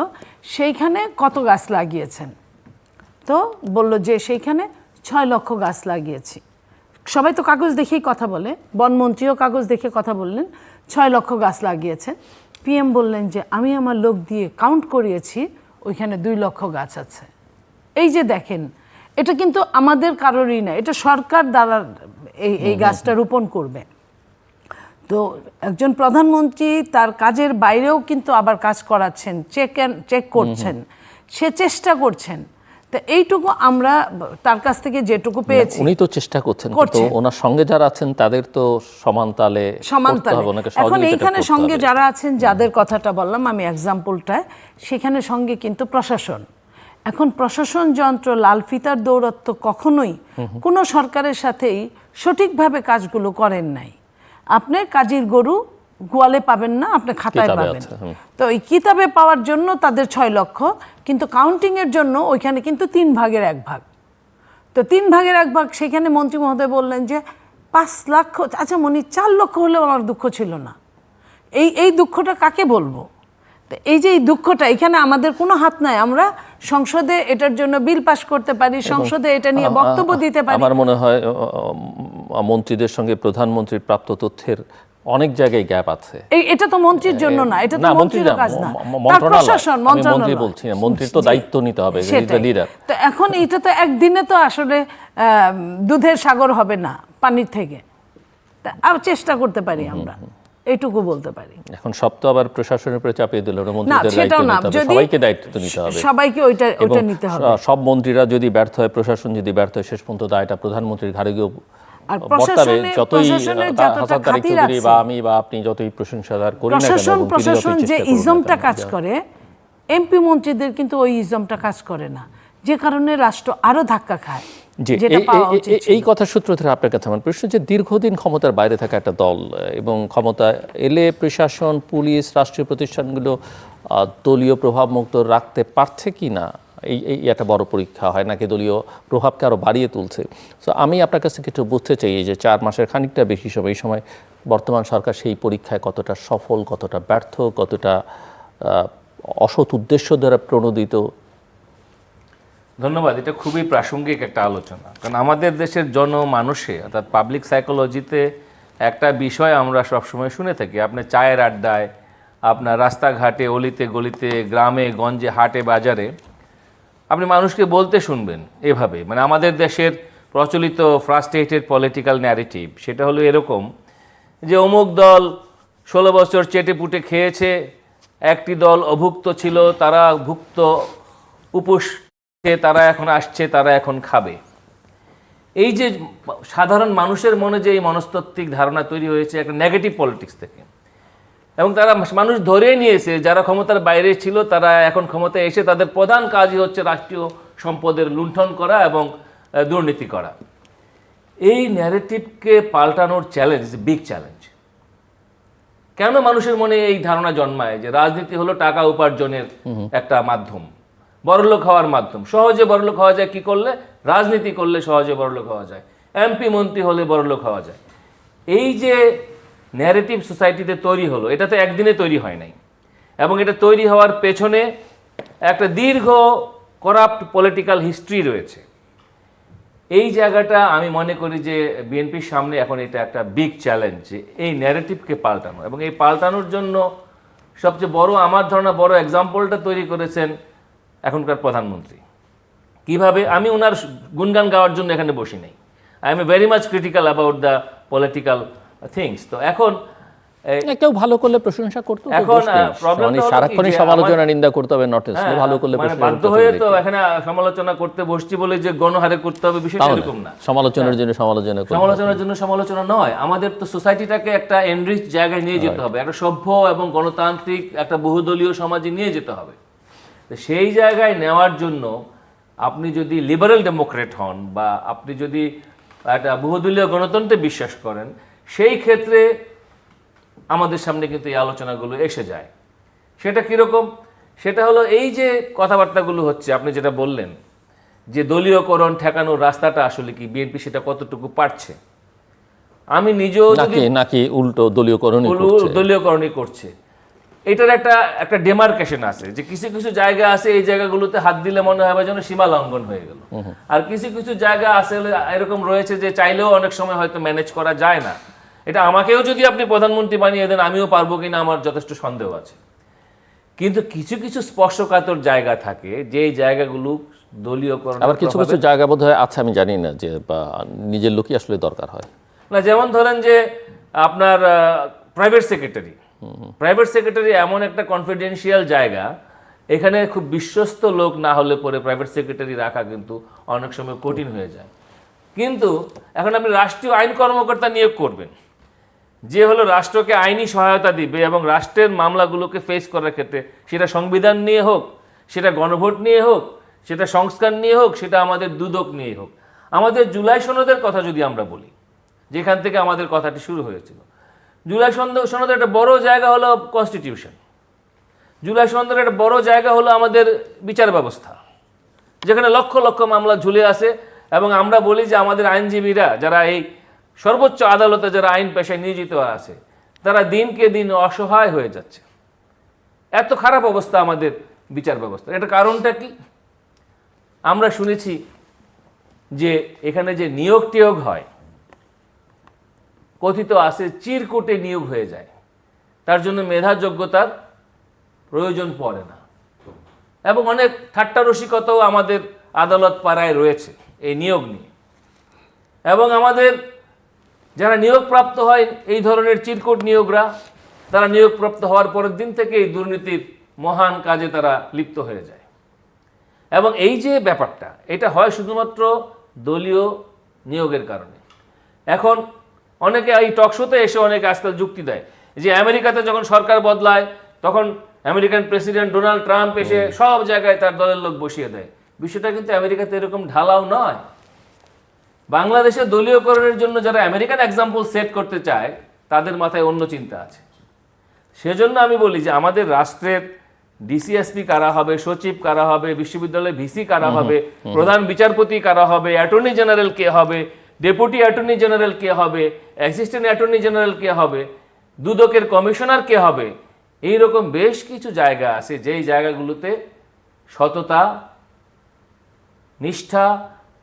সেইখানে কত গাছ লাগিয়েছেন, তো বলল যে সেইখানে 6 লক্ষ গাছ লাগিয়েছি। সবাই তো কাগজ দেখেই কথা বলে, বনমন্ত্রীও কাগজ দেখে কথা বললেন, 6 লক্ষ গাছ লাগিয়েছেন। পিএম বললেন যে আমি আমার লোক দিয়ে কাউন্ট করিয়েছি, ওইখানে 2 লক্ষ গাছ আছে। এই যে দেখেন, এটা কিন্তু আমাদের কারোরই না, এটা সরকার দ্বারা এই গাছটা রোপণ করবে। তো একজন প্রধানমন্ত্রী তার কাজের বাইরেও কিন্তু আবার কাজ করাচ্ছেন, চেক করছেন, সে চেষ্টা করছেন। তো এইটুকু আমরা তার কাছ থেকে যেটুকু পেয়েছি, উনি তো চেষ্টা করছেন, কিন্তু ওনার সঙ্গে যারা আছেন তাদের তো সমান তালে করতে হবে, ওনাকে এখন সহযোগিতা এইখানে করতে সঙ্গে হবে। যারা আছেন, যাদের কথাটা বললাম আমি এক্সাম্পলটায়, সেখানে সঙ্গে কিন্তু প্রশাসন। এখন প্রশাসন যন্ত্র লাল ফিতার দৌরত্ব কখনোই কোনো সরকারের সাথেই সঠিকভাবে কাজগুলো করেন নাই। আপনি কাজীর গরু গোয়ালে পাবেন না, আপনি খাতায় কিতাবে পাবেন। আছে, তো এই কিতাবে পাওয়ার জন্য তাদের 6 লক্ষ, কিন্তু কাউন্টিংয়ের জন্য ওইখানে কিন্তু 3 ভাগের 1 ভাগ। তো 3 ভাগের 1 ভাগ, সেখানে মন্ত্রী মহোদয় বললেন যে 5 লক্ষ, আচ্ছা মনি 4 লক্ষ হলেও আমার দুঃখ ছিল না। এই দুঃখটা কাকে বলবো? তো এই যে এই দুঃখটা, এখানে আমাদের কোনো হাত নাই, আমরা সংসদে এটার জন্য বিল পাস করতে পারি, সংসদে এটা নিয়ে বক্তব্য দিতে পারি। আমার মনে হয় মন্ত্রীদের সঙ্গে প্রধানমন্ত্রীর প্রাপ্ত তথ্যের অনেক জায়গায় গ্যাপ আছে। এটা তো মন্ত্রীর জন্য না, এটা তো মন্ত্রীর কাজ না, তার মন্ত্রণালয়, প্রশাসন, আমি মন্ত্রী মন্ত্রণালয় বলছি না, মন্ত্রীর তো দায়িত্ব নিতে হবে, লিডার। তো এখন এটা তো একদিনে তো আসলে দুধের সাগর হবে না পানির থেকে, তা আর চেষ্টা করতে পারি আমরা, এইটুকু বলতে পারি। এখন সব তো আবার প্রশাসনের উপরে চাপিয়ে দিল না, না মন্ত্রীদের সেটাও দায়িত্ব না, নিতে হবে, যদি সবাইকে দায়িত্ব নিতে হবে, সবাইকে ওইটা নিতে হবে। সব মন্ত্রীরা যদি ব্যর্থ হয়, প্রশাসন যদি ব্যর্থ হয়, শেষ পর্যন্ত দায়টা প্রধানমন্ত্রীর ঘাড়ে গিয়ে আর বর্তাবে। যতই প্রশাসনের যতটা হাসান তারেক খাতির চৌধুরী আছে, বা আমি বা আপনি যতই প্রশংসাদার করি না কেন, প্রশাসন যে ইজমটা কাজ করে, এমপি মন্ত্রীদের কিন্তু ওই ইজমটা কাজ করে না, যে কারণে রাষ্ট্র আরো ধাক্কা খায়। যেটা পাওয়া উচিত ছিল। এই কথা সূত্র ধরে আপনার কাছে আমার প্রশ্ন, যে দীর্ঘদিন ক্ষমতার বাইরে থাকা একটা দল এবং ক্ষমতা এলে প্রশাসন, পুলিশ, রাষ্ট্রীয় প্রতিষ্ঠানগুলো দলীয় প্রভাব মুক্ত রাখতে পারছে কি না, এই একটা বড় পরীক্ষা হয় নাকি দলীয় প্রভাবকে আরও বাড়িয়ে তুলছে। সো আমি আপনার কাছে কিছু বুঝতে চাই, যে 4 মাসের খানিকটা বেশি সময়, এই সময় বর্তমান সরকার সেই পরীক্ষায় কতটা সফল, কতটা ব্যর্থ, কতটা অসৎ উদ্দেশ্য দ্বারা প্রণোদিত। ধন্যবাদ, এটা খুবই প্রাসঙ্গিক একটা আলোচনা, কারণ আমাদের দেশের জনমানুষে অর্থাৎ পাবলিক সাইকোলজিতে একটা বিষয় আমরা সবসময় শুনে থাকি, আপনার চায়ের আড্ডায়, আপনার রাস্তাঘাটে, অলিতে গলিতে, গ্রামে গঞ্জে, হাটে বাজারে আপনি মানুষকে বলতে শুনবেন এভাবে, মানে আমাদের দেশের প্রচলিত ফ্রাস্ট্রেটেড পলিটিক্যাল ন্যারেটিভ সেটা হলো এরকম যে অমুক দল 16 বছর চেটেপুটে খেয়েছে, একটি দল অভুক্ত ছিল, তারা ভুক্ত উপোস, তারা এখন আসছে, তারা এখন খাবে। এই যে সাধারণ মানুষের মনে যে এই মনস্তাত্ত্বিক ধারণা তৈরি হয়েছে একটা নেগেটিভ পলিটিক্স থেকে, এবং তারা মানুষ ধরে নিয়েছে যারা ক্ষমতার বাইরে ছিল তারা এখন ক্ষমতায় এসে তাদের প্রধান কাজই হচ্ছে রাষ্ট্রীয় সম্পদের লুণ্ঠন করা এবং দুর্নীতি করা। এই ন্যারেটিভকে পাল্টানোর চ্যালেঞ্জ, বিগ চ্যালেঞ্জ। কেন মানুষের মনে এই ধারণা জন্মায় যে রাজনীতি হলো টাকা উপার্জনের একটা মাধ্যম, বড়লোক হওয়ার মাধ্যম, সহজে বড়লোক হওয়া যায় কি করলে? রাজনীতি করলে সহজে বড়লোক হওয়া যায়, এমপি মন্ত্রী হলে বড়লোক হওয়া যায়। এই যে ন্যারেটিভ সোসাইটিতে তৈরি হলো, এটা তো একদিনে তৈরি হয় নাই, এবং এটা তৈরি হওয়ার পেছনে একটা দীর্ঘ করাপ্ট পলিটিক্যাল হিস্ট্রি রয়েছে। এই জায়গাটা আমি মনে করি যে বিএনপির সামনে এখন এটা একটা বিগ চ্যালেঞ্জ, যে এই ন্যারেটিভকে পাল্টানো, এবং এই পাল্টানোর জন্য সবচেয়ে বড় আমার ধারণা বড় এক্সাম্পলটা তৈরি করেছেন এখনকার প্রধানমন্ত্রী। কিভাবে, আমি ওনার গুণগান গাওয়ার জন্য এখানে বসি নাই, I am very much critical about the political things. তো এখন কেউ ভালো করলে প্রশংসা করতে হবে, এখন দোষ নেই। প্রবলেমটা মানে হলো কি সারাক্ষণই যে সমালোচনা নিন্দা করতে হবে, নট ভালো করলে মানে প্রশংসা বাধ্য করতে হয়ে হবে। তো এখানে সমালোচনা করতে বসছি বলে যে গণহারে করতে হবে, বিষয়টা এরকম না। সমালোচনার জন্য সমালোচনা করতে হবে। সমালোচনার জন্য সমালোচনা নয়, আমাদের তো সোসাইটিটাকে একটা এনরিচ জায়গায় নিয়ে যেতে হবে, একটা সভ্য এবং গণতান্ত্রিক একটা বহুদলীয় সমাজে নিয়ে যেতে হবে। তো সেই জায়গায় নেওয়ার জন্য আপনি যদি লিবারেল ডেমোক্রেট হন বা আপনি যদি একটা বহুদলীয় গণতন্ত্রে বিশ্বাস করেন, সেই ক্ষেত্রে আমাদের সামনে কিন্তু এই আলোচনাগুলো এসে যায়। সেটা কীরকম? সেটা হলো এই যে কথাবার্তাগুলো হচ্ছে, আপনি যেটা বললেন যে দলীয়করণ ঠেকানোর রাস্তাটা আসলে কি বিএনপি সেটা কতটুকু পারছে। আমি নিজেও নাকি উল্টো দলীয়করণই করছে। এটার একটা ডেমার্কেশন আছে, যে কিছু কিছু জায়গা আছে এই জায়গাগুলোতে হাত দিলে মনে হবে যেন সীমা লঙ্ঘন হয়ে গেল, আর কিছু কিছু জায়গা আছে এরকম রয়েছে যে চাইলেও অনেক সময় হয়তো ম্যানেজ করা যায় না। এটা আমাকেও যদি আপনি প্রধানমন্ত্রী বানিয়ে দেন আমিও পারবো কিনা আমার যথেষ্ট সন্দেহ আছে। কিন্তু কিছু কিছু স্পর্শকাতর জায়গা থাকে যেই জায়গাগুলো দলীয়করণ, আবার কিছু কিছু জায়গা বোধ হয় আছে, আমি জানি না, যে নিজের লোকই আসলে দরকার হয় না। যেমন ধরেন যে আপনার প্রাইভেট সেক্রেটারি এমন একটা কনফিডেন্সিয়াল জায়গা, এখানে খুব বিশ্বস্ত লোক না হলে পরে প্রাইভেট সেক্রেটারি রাখা কিন্তু অনেক সময় কঠিন হয়ে যায়। কিন্তু এখন আপনি রাষ্ট্রীয় আইন কর্মকর্তা নিয়োগ করবেন, যে হলো রাষ্ট্রকে আইনি সহায়তা দিবে এবং রাষ্ট্রের মামলাগুলোকে ফেস করার ক্ষেত্রে, সেটা সংবিধান নিয়ে হোক, সেটা গণভোট নিয়ে হোক, সেটা সংস্কার নিয়ে হোক, সেটা আমাদের দুদক নিয়ে হোক। আমাদের জুলাই সনদের কথা যদি আমরা বলি, যেখান থেকে আমাদের কথাটি শুরু হয়েছিল, জুলাই সনদের একটা বড় জায়গা হলো কনস্টিটিউশন। জুলাই সনদের একটা বড় জায়গা হলো আমাদের বিচার ব্যবস্থা, যেখানে লক্ষ লক্ষ মামলা ঝুলে আছে। এবং আমরা বলি যে আমাদের আইনজীবীরা যারা এই সর্বোচ্চ আদালতে যারা আইন পেশায় নিয়োজিত আছে, তারা দিনকে দিন অসহায় হয়ে যাচ্ছে। এত খারাপ অবস্থা আমাদের বিচার ব্যবস্থা। এটা কারণটা কি? আমরা শুনেছি যে এখানে যে নিয়োগ টিয়োগ হয়, কথিত আছে চিরকুটে নিয়োগ হয়ে যায়, তার জন্য মেধা যোগ্যতার প্রয়োজন পড়ে না। এবং অনেক ঠাট্টা রসিকতাও আমাদের আদালত পাড়ায় রয়েছে এই নিয়োগ নিয়ে। এবং আমাদের যারা নিয়োগপ্রাপ্ত হয় এই ধরনের চিরকুট নিয়োগরা, তারা নিয়োগপ্রাপ্ত হওয়ার পরের দিন থেকে এই দুর্নীতির মহান কাজে তারা লিপ্ত হয়ে যায়। এবং এই যে ব্যাপারটা, এটা হয় শুধুমাত্র দলীয় নিয়োগের কারণে। এখন অনেকে এই টকশোতে এসে অনেকে আজকাল যুক্তি দেয় যে আমেরিকাতে যখন সরকার বদলায় তখন আমেরিকান প্রেসিডেন্ট ডোনাল্ড ট্রাম্প এসে সব জায়গায় তার দলের লোক বসিয়ে দেয়। বিষয়টা কিন্তু আমেরিকাতে এরকম ঢালাও নয়। বাংলাদেশে দলীয়করণের জন্য যারা আমেরিকান এক্সাম্পল সেট করতে চায়, তাদের মাথায় অন্য চিন্তা আছে। সেজন্য আমি বলি যে আমাদের রাষ্ট্রের ডিসিএসপি কারা হবে, সচিব কারা হবে, বিশ্ববিদ্যালয়ে ভিসি কারা হবে, প্রধান বিচারপতি কারা হবে, অ্যাটর্নি জেনারেল কে হবে, ডেপুটি অ্যাটর্নি জেনারেল কে হবে, অ্যাসিস্ট্যান্ট অ্যাটর্নি জেনারেল কে হবে, দুদকের কমিশনার কে হবে, এইরকম বেশ কিছু জায়গা আছে যেই জায়গাগুলোতে সততা, নিষ্ঠা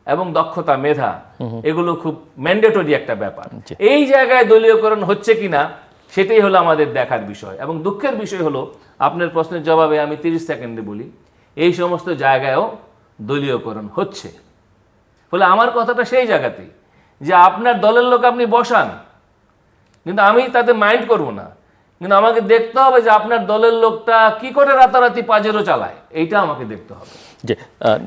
এবং দক্ষতা, মেধা, এগুলো খুব ম্যান্ডেটরি একটা ব্যাপার। এই জায়গায় দলীয়করণ হচ্ছে কিনা সেটাই হলো আমাদের দেখার বিষয়। এবং দুঃখের বিষয় হলো, আপনার প্রশ্নের জবাবে আমি 30 সেকেন্ডে বলি, এই সমস্ত জায়গায়ও দলীয়করণ হচ্ছে। ফলে আমার কথাটা সেই জায়গাতেই যে আপনার দলের লোক আপনি বসান, কিন্তু আমি তাতে মাইন্ড করব না, কিন্তু আমাকে দেখতে হবে যে আপনার দলের লোকটা কি করে রাতারাতি পাজেরও চালায়, এইটা আমাকে দেখতে হবে। যে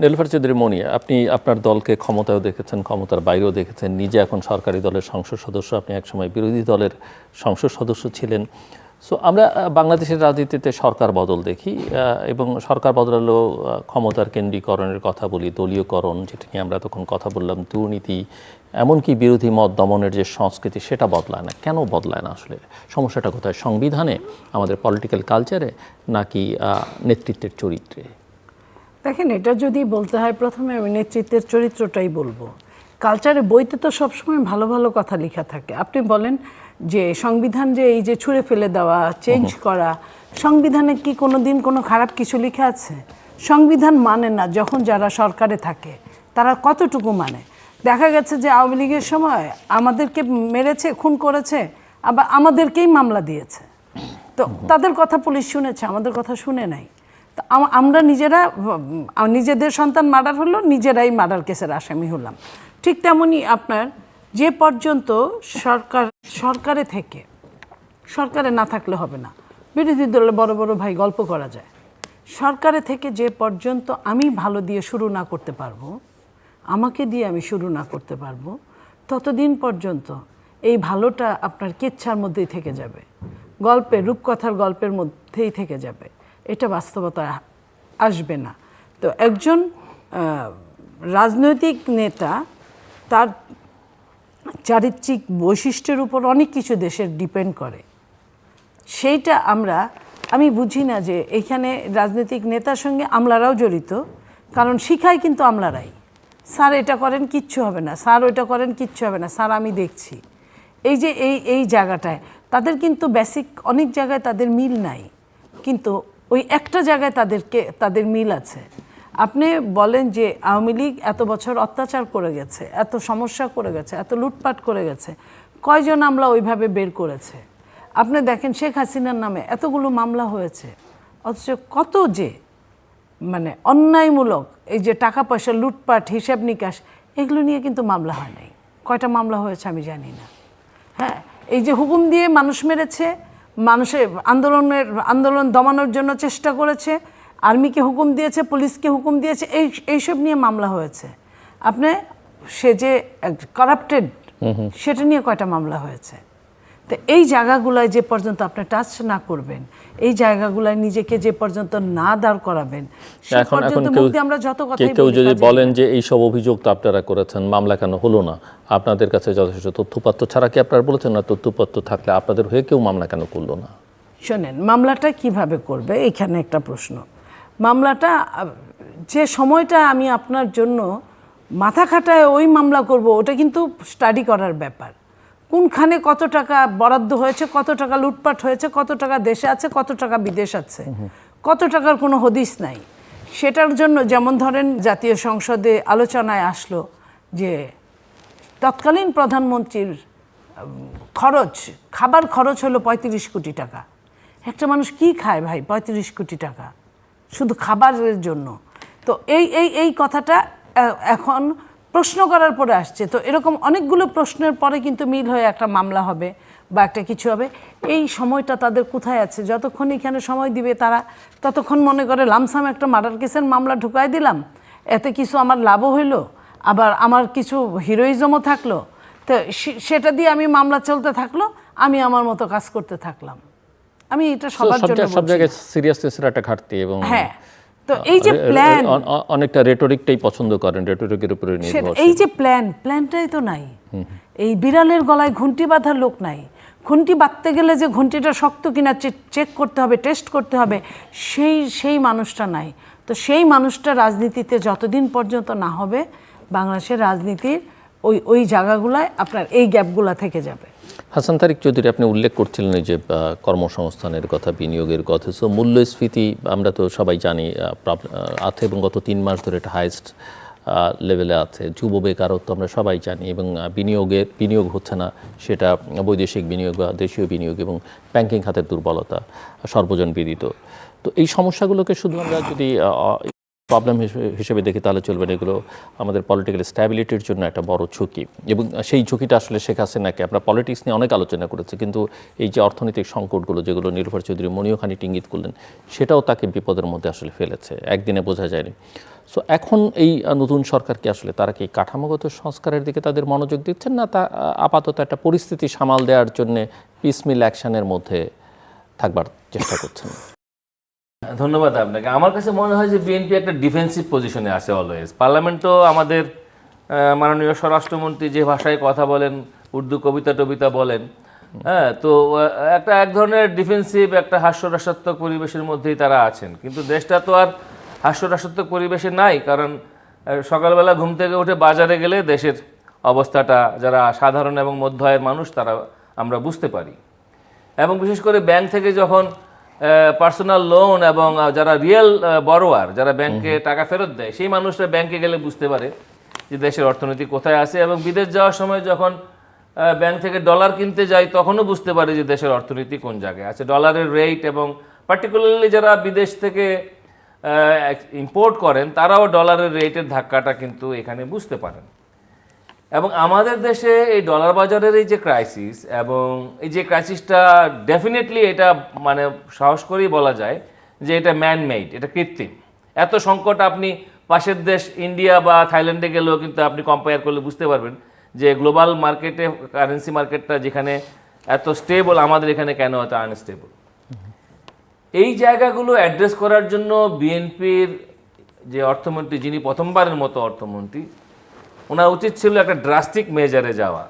নীলুফার চৌধুরী মনি, আপনি আপনার দলকে ক্ষমতায়ও দেখেছেন, ক্ষমতার বাইরেও দেখেছেন, নিজে এখন সরকারি দলের সংসদ সদস্য, আপনি একসময় বিরোধী দলের সংসদ সদস্য ছিলেন। সো আমরা বাংলাদেশের রাজনীতিতে সরকার বদল দেখি, এবং সরকার বদলালেও ক্ষমতার কেন্দ্রীকরণের কথা বলি, দলীয়করণ যেটা নিয়ে আমরা তখন কথা বললাম, দুর্নীতি, এমনকি বিরোধী মত দমনের যে সংস্কৃতি, সেটা বদলায় না। কেন বদলায় না? আসলে সমস্যাটা কোথায়? সংবিধানে, আমাদের পলিটিক্যাল কালচারে, নাকি নেতৃত্বের চরিত্রে? দেখেন, এটা যদি বলতে হয় প্রথমে আমি নেতৃত্বের চরিত্রটাই বলবো। কালচারে, বইতে তো সবসময় ভালো ভালো কথা লেখা থাকে। আপনি বলেন যে সংবিধান যে এই যে ছুঁড়ে ফেলে দেওয়া, চেঞ্জ করা, সংবিধানে কি কোনো দিন কোনো খারাপ কিছু লেখা আছে? সংবিধান মানে না যখন যারা সরকারে থাকে তারা কতটুকু মানে। দেখা গেছে যে আওয়ামী লীগের সময় আমাদেরকে মেরেছে, খুন করেছে, আবার আমাদেরকেই মামলা দিয়েছে। তো তাদের কথা পুলিশ শুনেছে, আমাদের কথা শুনে নাই। তো আমরা নিজেরা নিজেদের সন্তান মার্ডার হলো, নিজেরাই মার্ডার কেসের আসামি হলাম। ঠিক তেমনই আপনার যে পর্যন্ত সরকারে থেকে, সরকারে না থাকলে হবে না, বিরোধী দলের বড় বড় ভাই গল্প করা যায়, সরকারে থেকে যে পর্যন্ত আমি ভালো দিয়ে শুরু না করতে পারবো, আমাকে দিয়ে আমি শুরু না করতে পারবো, ততদিন পর্যন্ত এই ভালোটা আপনার কেচ্ছার মধ্যেই থেকে যাবে, গল্পের রূপকথার গল্পের মধ্যেই থেকে যাবে, এটা বাস্তবতা আসবে না। তো একজন রাজনৈতিক নেতা তার চারিত্রিক বৈশিষ্ট্যের উপর অনেক কিছু দেশের ডিপেন্ড করে। সেইটা আমি বুঝি না যে এইখানে রাজনৈতিক নেতার সঙ্গে আমলারাও জড়িত, কারণ শিখায় কিন্তু আমলারাই। স্যার এটা করেন কিচ্ছু হবে না, স্যার ওইটা করেন কিচ্ছু হবে না, স্যার আমি দেখছি। এই যে এই জায়গাটায় তাদের কিন্তু বেসিক অনেক জায়গায় তাদের মিল নাই, কিন্তু ওই একটা জায়গায় তাদের মিল আছে। আপনি বলেন যে আওয়ামী লীগ এত বছর অত্যাচার করে গেছে, এত সমস্যা করে গেছে, এত লুটপাট করে গেছে, কয়জন আমলা ওইভাবে বের করেছে? আপনি দেখেন শেখ হাসিনার নামে এতগুলো মামলা হয়েছে, অথচ কত যে মানে অন্যায়মূলক এই যে টাকা পয়সা লুটপাট, হিসাব নিকাশ, এগুলো নিয়ে কিন্তু মামলা হয় নাই। কয়টা মামলা হয়েছে আমি জানি না। হ্যাঁ, এই যে হুকুম দিয়ে মানুষ মেরেছে, মানুষের আন্দোলন দমানোর জন্য চেষ্টা করেছে, আর্মিকে হুকুম দিয়েছে, পুলিশকে হুকুম দিয়েছে, এইসব নিয়ে মামলা হয়েছে। আপনি সে যে কারাপ্টেড, সেটা নিয়ে কয়টা মামলা হয়েছে? তো এই জায়গাগুলোয় যে পর্যন্ত আপনি টাচ না করবেন, এই জায়গাগুলোয় নিজেকে যে পর্যন্ত না দাঁড় করাবেন, সে পর্যন্ত মুক্তি আমরা যত কথা কেউ যদি বলেন যে এই সব অভিযোগ তো আপনারা করেছেন, মামলা কেন হলো না, আপনাদের কাছে যথেষ্ট তথ্যপত্র ছাড়া কি আপনারা বলেছেন না? তথ্যপত্র থাকলে আপনাদের হয়ে কেউ মামলা কেন করলো না? শোনেন, মামলাটা কিভাবে করবে এখানে একটা প্রশ্ন। মামলাটা যে সময়টা আমি আপনার জন্য মাথা খাটায় ওই মামলা করব, ওটা কিন্তু স্টাডি করার ব্যাপার। কোনখানে কত টাকা বরাদ্দ হয়েছে, কত টাকা লুটপাট হয়েছে, কত টাকা দেশে আছে, কত টাকা বিদেশ আছে, কত টাকার কোনো হদিস নাই। সেটার জন্য যেমন ধরেন জাতীয় সংসদে আলোচনায় আসলো যে তৎকালীন প্রধানমন্ত্রীর খাবার খরচ হলো 35 কোটি টাকা। একটা মানুষ কি খায় ভাই 35 কোটি টাকা শুধু খাবারের জন্য? তো এই কথাটা এখন প্রশ্ন করার পরে আসছে। তো এরকম অনেকগুলো প্রশ্নের পরে কিন্তু মিল হয়ে একটা মামলা হবে বা একটা কিছু হবে। এই সময়টা তাদের কোথায় আছে? যতক্ষণ এখানে সময় দিবে তারা, ততক্ষণ মনে করে লামসাম একটা মার্ডার কেসের মামলা ঢুকাই দিলাম, এতে কিছু আমার লাভও হইলো, আবার আমার কিছু হিরোইজমও থাকলো, তো সেটা দিয়ে আমি মামলা চলতে থাকলো, আমি আমার মতো কাজ করতে থাকলাম। আমি এটা সবার জন্য সব জায়গায় সিরিয়াসনেসের একটা ঘাটতি, এবং হ্যাঁ, তো এই যে প্ল্যান, অনেকটা রেটরিকটাই পছন্দ করেন, রেটরিকের উপরে নির্ভর। এই যে প্ল্যানটাই তো নাই। এই বিড়ালের গলায় ঘুঁটি বাঁধার লোক নাই। ঘুঁটি বাঁধতে গেলে যে ঘুঁটিটা শক্ত কিনা চেক করতে হবে, টেস্ট করতে হবে, সেই মানুষটা নাই। তো সেই মানুষটা রাজনীতিতে যতদিন পর্যন্ত না হবে, বাংলাদেশের রাজনীতির ওই জায়গাগুলায় আপনার এই গ্যাপগুলা থেকে যাবে। হাসান তারিক চৌধুরী, আপনি উল্লেখ করছিলেন যে কর্মসংস্থানের কথা, বিনিয়োগের কথা। সো মূল্যস্ফীতি আমরা তো সবাই জানি আছে, এবং গত 3 মাস ধরে এটা হাইয়েস্ট লেভেলে আছে। যুব বেকারত্ব আমরা সবাই জানি, এবং বিনিয়োগ হচ্ছে না, সেটা বৈদেশিক বিনিয়োগ বা দেশীয় বিনিয়োগ, এবং ব্যাংকিং খাতের দুর্বলতা সর্বজন বিদিত। তো এই সমস্যাগুলোকে শুধু আমরা যদি প্রবলেম হিসেবে দেখি তাহলে চলবে না। এগুলো আমাদের পলিটিক্যাল স্ট্যাবিলিটির জন্য একটা বড় ঝুঁকি, এবং সেই ঝুঁকিটা আসলে শেখ হাসিনাকে, আমরা পলিটিক্স নিয়ে অনেক আলোচনা করেছি, কিন্তু এই যে অর্থনৈতিক সংকটগুলো যেগুলো নির্ভর চৌধুরী মনিও খানিকটা ইঙ্গিত করলেন, সেটাও তাকে বিপদের মধ্যে আসলে ফেলেছে, একদিনে বোঝা যায়নি। সো এখন এই নতুন সরকারকে আসলে তারা কি কাঠামোগত সংস্কারের দিকে তাদের মনোযোগ দিচ্ছেন, না তা আপাতত একটা পরিস্থিতি সামাল দেওয়ার জন্য পিসমিল অ্যাকশনের মধ্যে থাকবার চেষ্টা করছেন? ধন্যবাদ আপনাকে। আমার কাছে মনে হয় যে বিএনপি একটা ডিফেন্সিভ পজিশনে আছে অলওয়েজ। পার্লামেন্টও আমাদের মাননীয় স্বরাষ্ট্রমন্ত্রী যে ভাষায় কথা বলেন, উর্দু কবিতা বলেন, হ্যাঁ, তো এক ধরনের ডিফেন্সিভ, একটা হাস্যরসাত্মক পরিবেশের মধ্যেই তারা আছেন। কিন্তু দেশটা তো আর হাস্যরসাত্মক পরিবেশে নাই, কারণ সকালবেলা ঘুম থেকে উঠে বাজারে গেলে দেশের অবস্থাটা যারা সাধারণ এবং মধ্য আয়ের মানুষ তারা আমরা বুঝতে পারি। এবং বিশেষ করে ব্যাংক থেকে যখন পার্সোনাল লোন এবং যারা রিয়েল বড়োয়ার, যারা ব্যাংকে টাকা ফেরত দেয়, সেই মানুষরা ব্যাংকে গেলে বুঝতে পারে যে দেশের অর্থনীতি কোথায় আছে, এবং বিদেশ যাওয়ার সময় যখন ব্যাংক থেকে ডলার কিনতে যাই তখনও বুঝতে পারি যে দেশের অর্থনীতি কোন জায়গায় আছে, ডলারের রেট, এবং পার্টিকুলারলি যারা বিদেশ থেকে ইম্পোর্ট করেন তারাও ডলারের রেটের ধাক্কাটা কিন্তু এখানে বুঝতে পারেন। এবং আমাদের দেশে এই ডলার বাজারের এই যে ক্রাইসিস, এবং এই যে ক্রাইসিসটা ডেফিনেটলি এটা মানে সাহস করেই বলা যায় যে এটা ম্যান মেড, এটা কৃত্রিম। এত সংকট আপনি পাশের দেশ ইন্ডিয়া বা থাইল্যান্ডে গেলেও কিন্তু আপনি কম্পেয়ার করলে বুঝতে পারবেন যে গ্লোবাল মার্কেটে কারেন্সি মার্কেটটা যেখানে এত স্টেবল, আমাদের এখানে কেন এত আনস্টেবল। এই জায়গাগুলো অ্যাড্রেস করার জন্য বিএনপির যে অর্থমন্ত্রী, যিনি প্রথমবারের মতো অর্থমন্ত্রী, ওনার উচিত ছিল একটা ড্রাস্টিক মেজারে যাওয়া,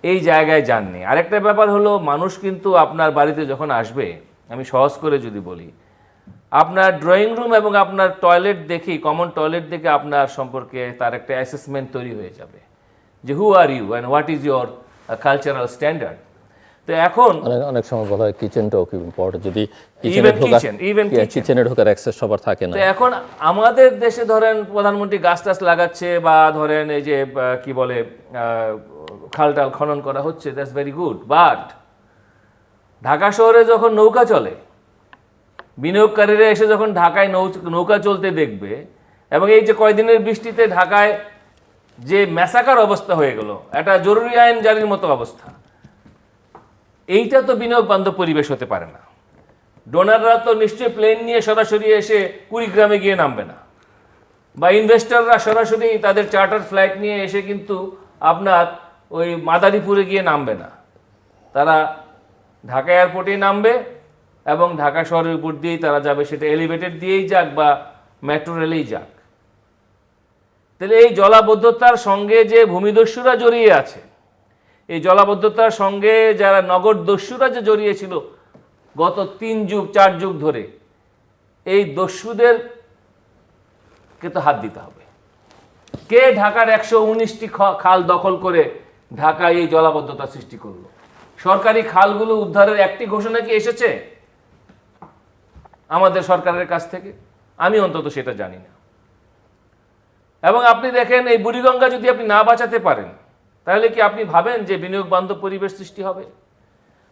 এই জায়গায় যাননি। আরেকটা ব্যাপার হলো, মানুষ কিন্তু আপনার বাড়িতে যখন আসবে, আমি সহজ করে যদি বলি, আপনার ড্রয়িং রুম এবং আপনার টয়লেট দেখি, কমন টয়লেট দেখে আপনার সম্পর্কে তার একটা অ্যাসেসমেন্ট তৈরি হয়ে যাবে যে who are you and what is your cultural standard. তো এখন অনেক সময় বলা হয় কিচেনটাও খুব ইম্পর্টেন্ট, যদি even কিচেনে ঢোকার অ্যাক্সেস সবার থাকে না। তো এখন আমাদের দেশে ধরেন প্রধানমন্ত্রী গাছ টাছ লাগাচ্ছে, বা ধরেন এই যে কি বলে খালটাল খনন করা হচ্ছে, that's very good, but Dhaka শহরে যখন নৌকা চলে, বিনিয়োগকারীরা এসে যখন ঢাকায় নৌকা চলতে দেখবে, এবং এই যে কয়দিনের বৃষ্টিতে ঢাকায় যে ম্যাসাকার অবস্থা হয়ে গেল, একটা জরুরি আইন জারির মতো অবস্থা, এইটা তো বিনিয়োগ বান্ধব পরিবেশ হতে পারে না। ডোনাররা তো নিশ্চয়ই প্লেন নিয়ে সরাসরি এসে কুড়িগ্রামে গিয়ে নামবে না, বা ইনভেস্টররা সরাসরি তাদের চার্টার ফ্লাইট নিয়ে এসে কিন্তু আপনার ওই মাদারীপুরে গিয়ে নামবে না। তারা ঢাকা এয়ারপোর্টেই নামবে এবং ঢাকা শহরের উপর দিয়েই তারা যাবে, সেটা এলিভেটেড দিয়েই যাক বা মেট্রো রেলেই যাক। তাহলে এই জলাবদ্ধতার সঙ্গে যে ভূমিদস্যুরা জড়িয়ে আছে, এই জলাবদ্ধতার সঙ্গে যারা নগর দস্যুরা যে জড়িয়ে ছিল গত 3 যুগ 4 যুগ ধরে, এই দস্যুদেরকে তো হাত দিতে হবে। কে ঢাকার 119টি খাল দখল করে ঢাকায় এই জলাবদ্ধতা সৃষ্টি করলো? সরকারি খালগুলো উদ্ধারের একটি ঘোষণা কি এসেছে আমাদের সরকারের কাছ থেকে? আমি অন্তত সেটা জানি না। এবং আপনি দেখেন, এই বুড়িগঙ্গা যদি আপনি না বাঁচাতে পারেন, তাহলে কি আপনি ভাবেন যে বিনিয়োগ বান্ধব পরিবেশ সৃষ্টি হবে?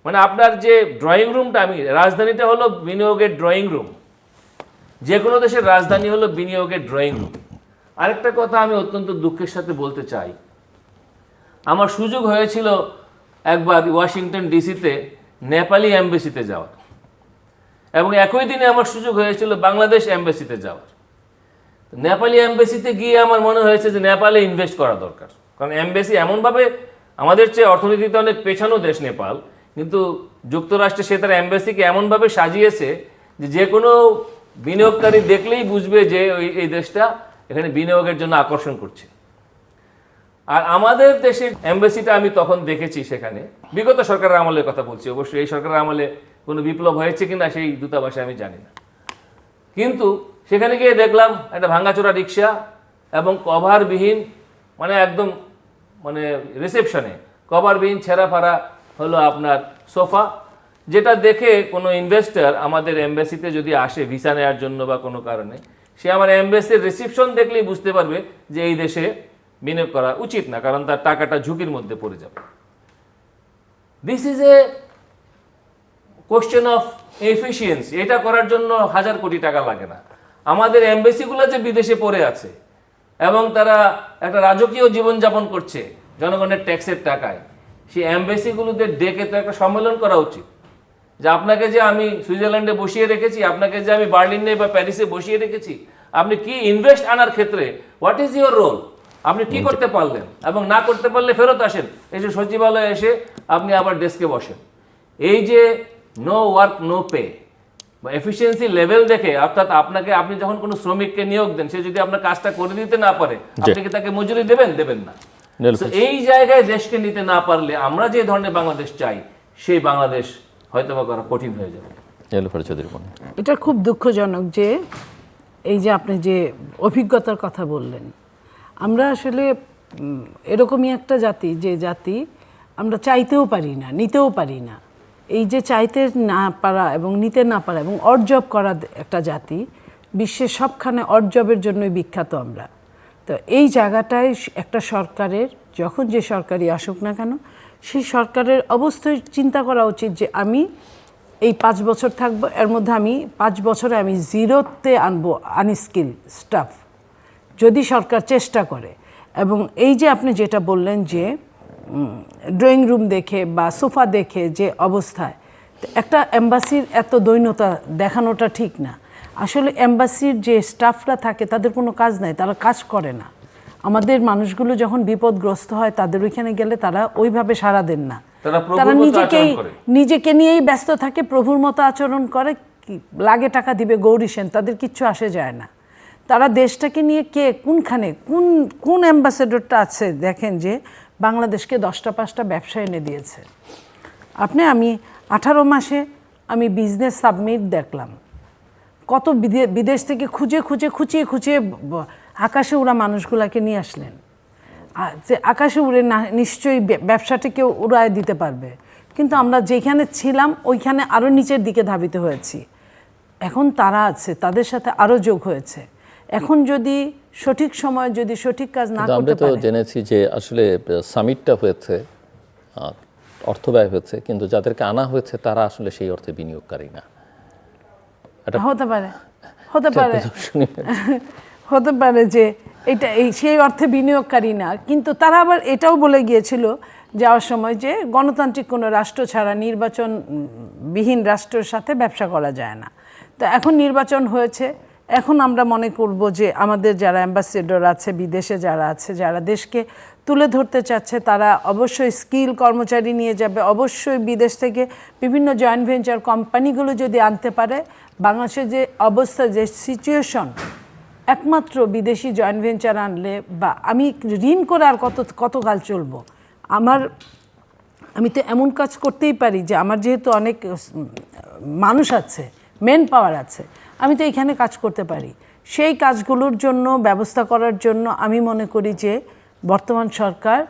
মানে আপনার যে ড্রয়িং রুমটা, রাজধানীটা হলো বিনিয়োগের ড্রয়িং রুম, যে কোনো দেশের রাজধানী হলো বিনিয়োগের ড্রয়িং রুম। আরেকটা কথা আমি অত্যন্ত দুঃখের সাথে বলতে চাই, আমার সুযোগ হয়েছিল একবার ওয়াশিংটন ডিসিতে নেপালি এম্বাসিতে যাওয়ার, এবং একই দিনে আমার সুযোগ হয়েছিল বাংলাদেশ এম্বাসিতে যাওয়ার। নেপালি এম্বাসিতে গিয়ে আমার মনে হয়েছে যে নেপালে ইনভেস্ট করা দরকার, কারণ এম্বাসি এমনভাবে, আমাদের চেয়ে অর্থনীতিতে অনেক পেছানো দেশ নেপাল, কিন্তু যুক্তরাষ্ট্রে সে তার এম্বাসিকে এমনভাবে সাজিয়েছে যে কোনো বিনিয়োগকারী দেখলেই বুঝবে যে এই দেশটা এখানে বিনিয়োগের জন্য আকর্ষণ করছে। আর আমাদের দেশের এম্বাসিটা আমি তখন দেখেছি সেখানে, বিগত সরকারের আমলের কথা বলছি, অবশ্যই এই সরকারের আমলে কোনো বিপ্লব হয়েছে কিনা সেই দূতাবাসে আমি জানি না, কিন্তু সেখানে গিয়ে দেখলাম একটা ভাঙাচোরা রিক্সা এবং কভারবিহীন, মানে একদম মানে রিসেপশনে কভারবিহীন ছেঁড়া ফাড়া হলো আপনার সোফা, যেটা দেখে কোনো ইনভেস্টর আমাদের এম্বাসিতে যদি আসে ভিসা নেওয়ার জন্য বা কোনো কারণে, সে আমার এম্বাসির রিসেপশন দেখলেই বুঝতে পারবে যে এই দেশে বিনিয়োগ করা উচিত না, কারণ তার টাকাটা ঝুঁকির মধ্যে পড়ে যাবে। This is a question of efficiency. এটা করার জন্য 1000 কোটি টাকা লাগে না। আমাদের এম্বাসিগুলো যে বিদেশে পড়ে আছে এবং তারা একটা রাজকীয় জীবনযাপন করছে জনগণের ট্যাক্সের টাকায়, সেই এম্বাসিগুলোতে ডেকে তো একটা সম্মেলন করা উচিত, যে আপনাকে যে আমি সুইজারল্যান্ডে বসিয়ে রেখেছি, আপনাকে যে আমি বার্লিনে বা প্যারিসে বসিয়ে রেখেছি, আপনি কি ইনভেস্ট আনার ক্ষেত্রে হোয়াট ইজ ইউর রোল, আপনি কি করতে পারলেন, এবং না করতে পারলে ফেরত আসেন, এসে সচিবালয়ে এসে আপনি আবার ডেস্কে বসেন। এই যে নো ওয়ার্ক নো পে বা এফিসিয়েন্সি লেভেল দেখে, অর্থাৎ আপনি যখন কোনো শ্রমিককে নিয়োগ দেন, সে যদি আপনার কাজটা করে দিতে না পারে, আপনি কি তাকে মজুরি দেবেন না। এই জায়গায় দেশকে নিতে না পারলে আমরা যে ধরনের বাংলাদেশ চাই, সেই বাংলাদেশ হয়তো বা করা কঠিন হয়ে যাবে। এটা খুব দুঃখজনক যে এই যে আপনি যে অভিজ্ঞতার কথা বললেন, আমরা আসলে এরকমই একটা জাতি, যে জাতি আমরা চাইতেও পারি না, নিতেও পারি না। এই যে চাইতে না পারা এবং নিতে না পারা এবং অর্জব করা একটা জাতি, বিশ্বের সবখানে অর্জবের জন্যই বিখ্যাত আমরা। তো এই জায়গাটায় একটা সরকারের যখন যে সরকারই আসুক না কেন সেই সরকারের অবশ্যই চিন্তা করা উচিত যে আমি এই 5 বছর থাকবো, এর মধ্যে আমি 5 বছরে আমি জিরোতে আনবো আনস্কিল স্টাফ, যদি সরকার চেষ্টা করে। এবং এই যে আপনি যেটা বললেন যে ড্রয়িং রুম দেখে বা সোফা দেখে যে অবস্থায়, একটা এম্বাসির এত দৈন্যতা দেখানোটা ঠিক না। আসলে এম্বাসির যে স্টাফরা থাকে তাদের কোনো কাজ নাই, তারা কাজ করে না। আমাদের মানুষগুলো যখন বিপদগ্রস্ত হয় তাদের ওইখানে গেলে তারা ওইভাবে সাড়া দেন না, তারা নিজেকে নিয়েই ব্যস্ত থাকে, প্রভুর মতো আচরণ করে, লাগে টাকা দিবে গৌরী সেন, তাদের কিচ্ছু আসে যায় না। তারা দেশটাকে নিয়ে কে কোনখানে কোন অ্যাম্বাসেডরটা আছে দেখেন যে বাংলাদেশকে 10টা 5টা ব্যবসা এনে দিয়েছে। আমি 18 মাসে আমি বিজনেস সাবমিট দেখলাম, কত বিদেশ থেকে খুঁচিয়ে আকাশে উড়া মানুষগুলাকে নিয়ে আসলেন। যে আকাশে উড়ে না নিশ্চয়ই ব্যবসাটাকে উড়ায় দিতে পারবে, কিন্তু আমরা যেখানে ছিলাম ওইখানে আরও নিচের দিকে ধাবিত হয়েছি। এখন তারা আছে, তাদের সাথে আরও যোগ হয়েছে। এখন যদি সঠিক সময় যদি সঠিক কাজ না করতে পারে। আমরা তো জেনেছি যে আসলে সামিটটা হয়েছে, অর্থ ব্যয় হয়েছে, কিন্তু যাদেরকে আনা হয়েছে তারা আসলে সেই অর্থে বিনিয়োগকারী না। হতে পারে যে এটা সেই অর্থে বিনিয়োগকারী না, কিন্তু তারা আবার এটাও বলে গিয়েছিল যাওয়ার সময় যে গণতান্ত্রিক কোনো রাষ্ট্র ছাড়া নির্বাচনবিহীন রাষ্ট্রের সাথে ব্যবসা করা যায় না। তো এখন নির্বাচন হয়েছে, এখন আমরা মনে করব যে আমাদের যারা অ্যাম্বাসেডর আছে বিদেশে যারা আছে, যারা দেশকে তুলে ধরতে চাচ্ছে, তারা অবশ্যই স্কিল কর্মচারী নিয়ে যাবে। অবশ্যই বিদেশ থেকে বিভিন্ন জয়েন্ট ভেঞ্চার কোম্পানিগুলো যদি আনতে পারে, বাংলাদেশের যে অবস্থা, যে সিচুয়েশন, একমাত্র বিদেশি জয়েন্ট ভেঞ্চার আনলে, বা আমি ঋণ করে আর কতকাল চলবো। আমি তো এমন কাজ করতেই পারি যে আমার যেহেতু অনেক মানুষ আছে, মেন পাওয়ার আছে, আমি তো এখানে কাজ করতে পারি। সেই কাজগুলোর জন্য ব্যবস্থা করার জন্য আমি মনে করি যে বর্তমান সরকার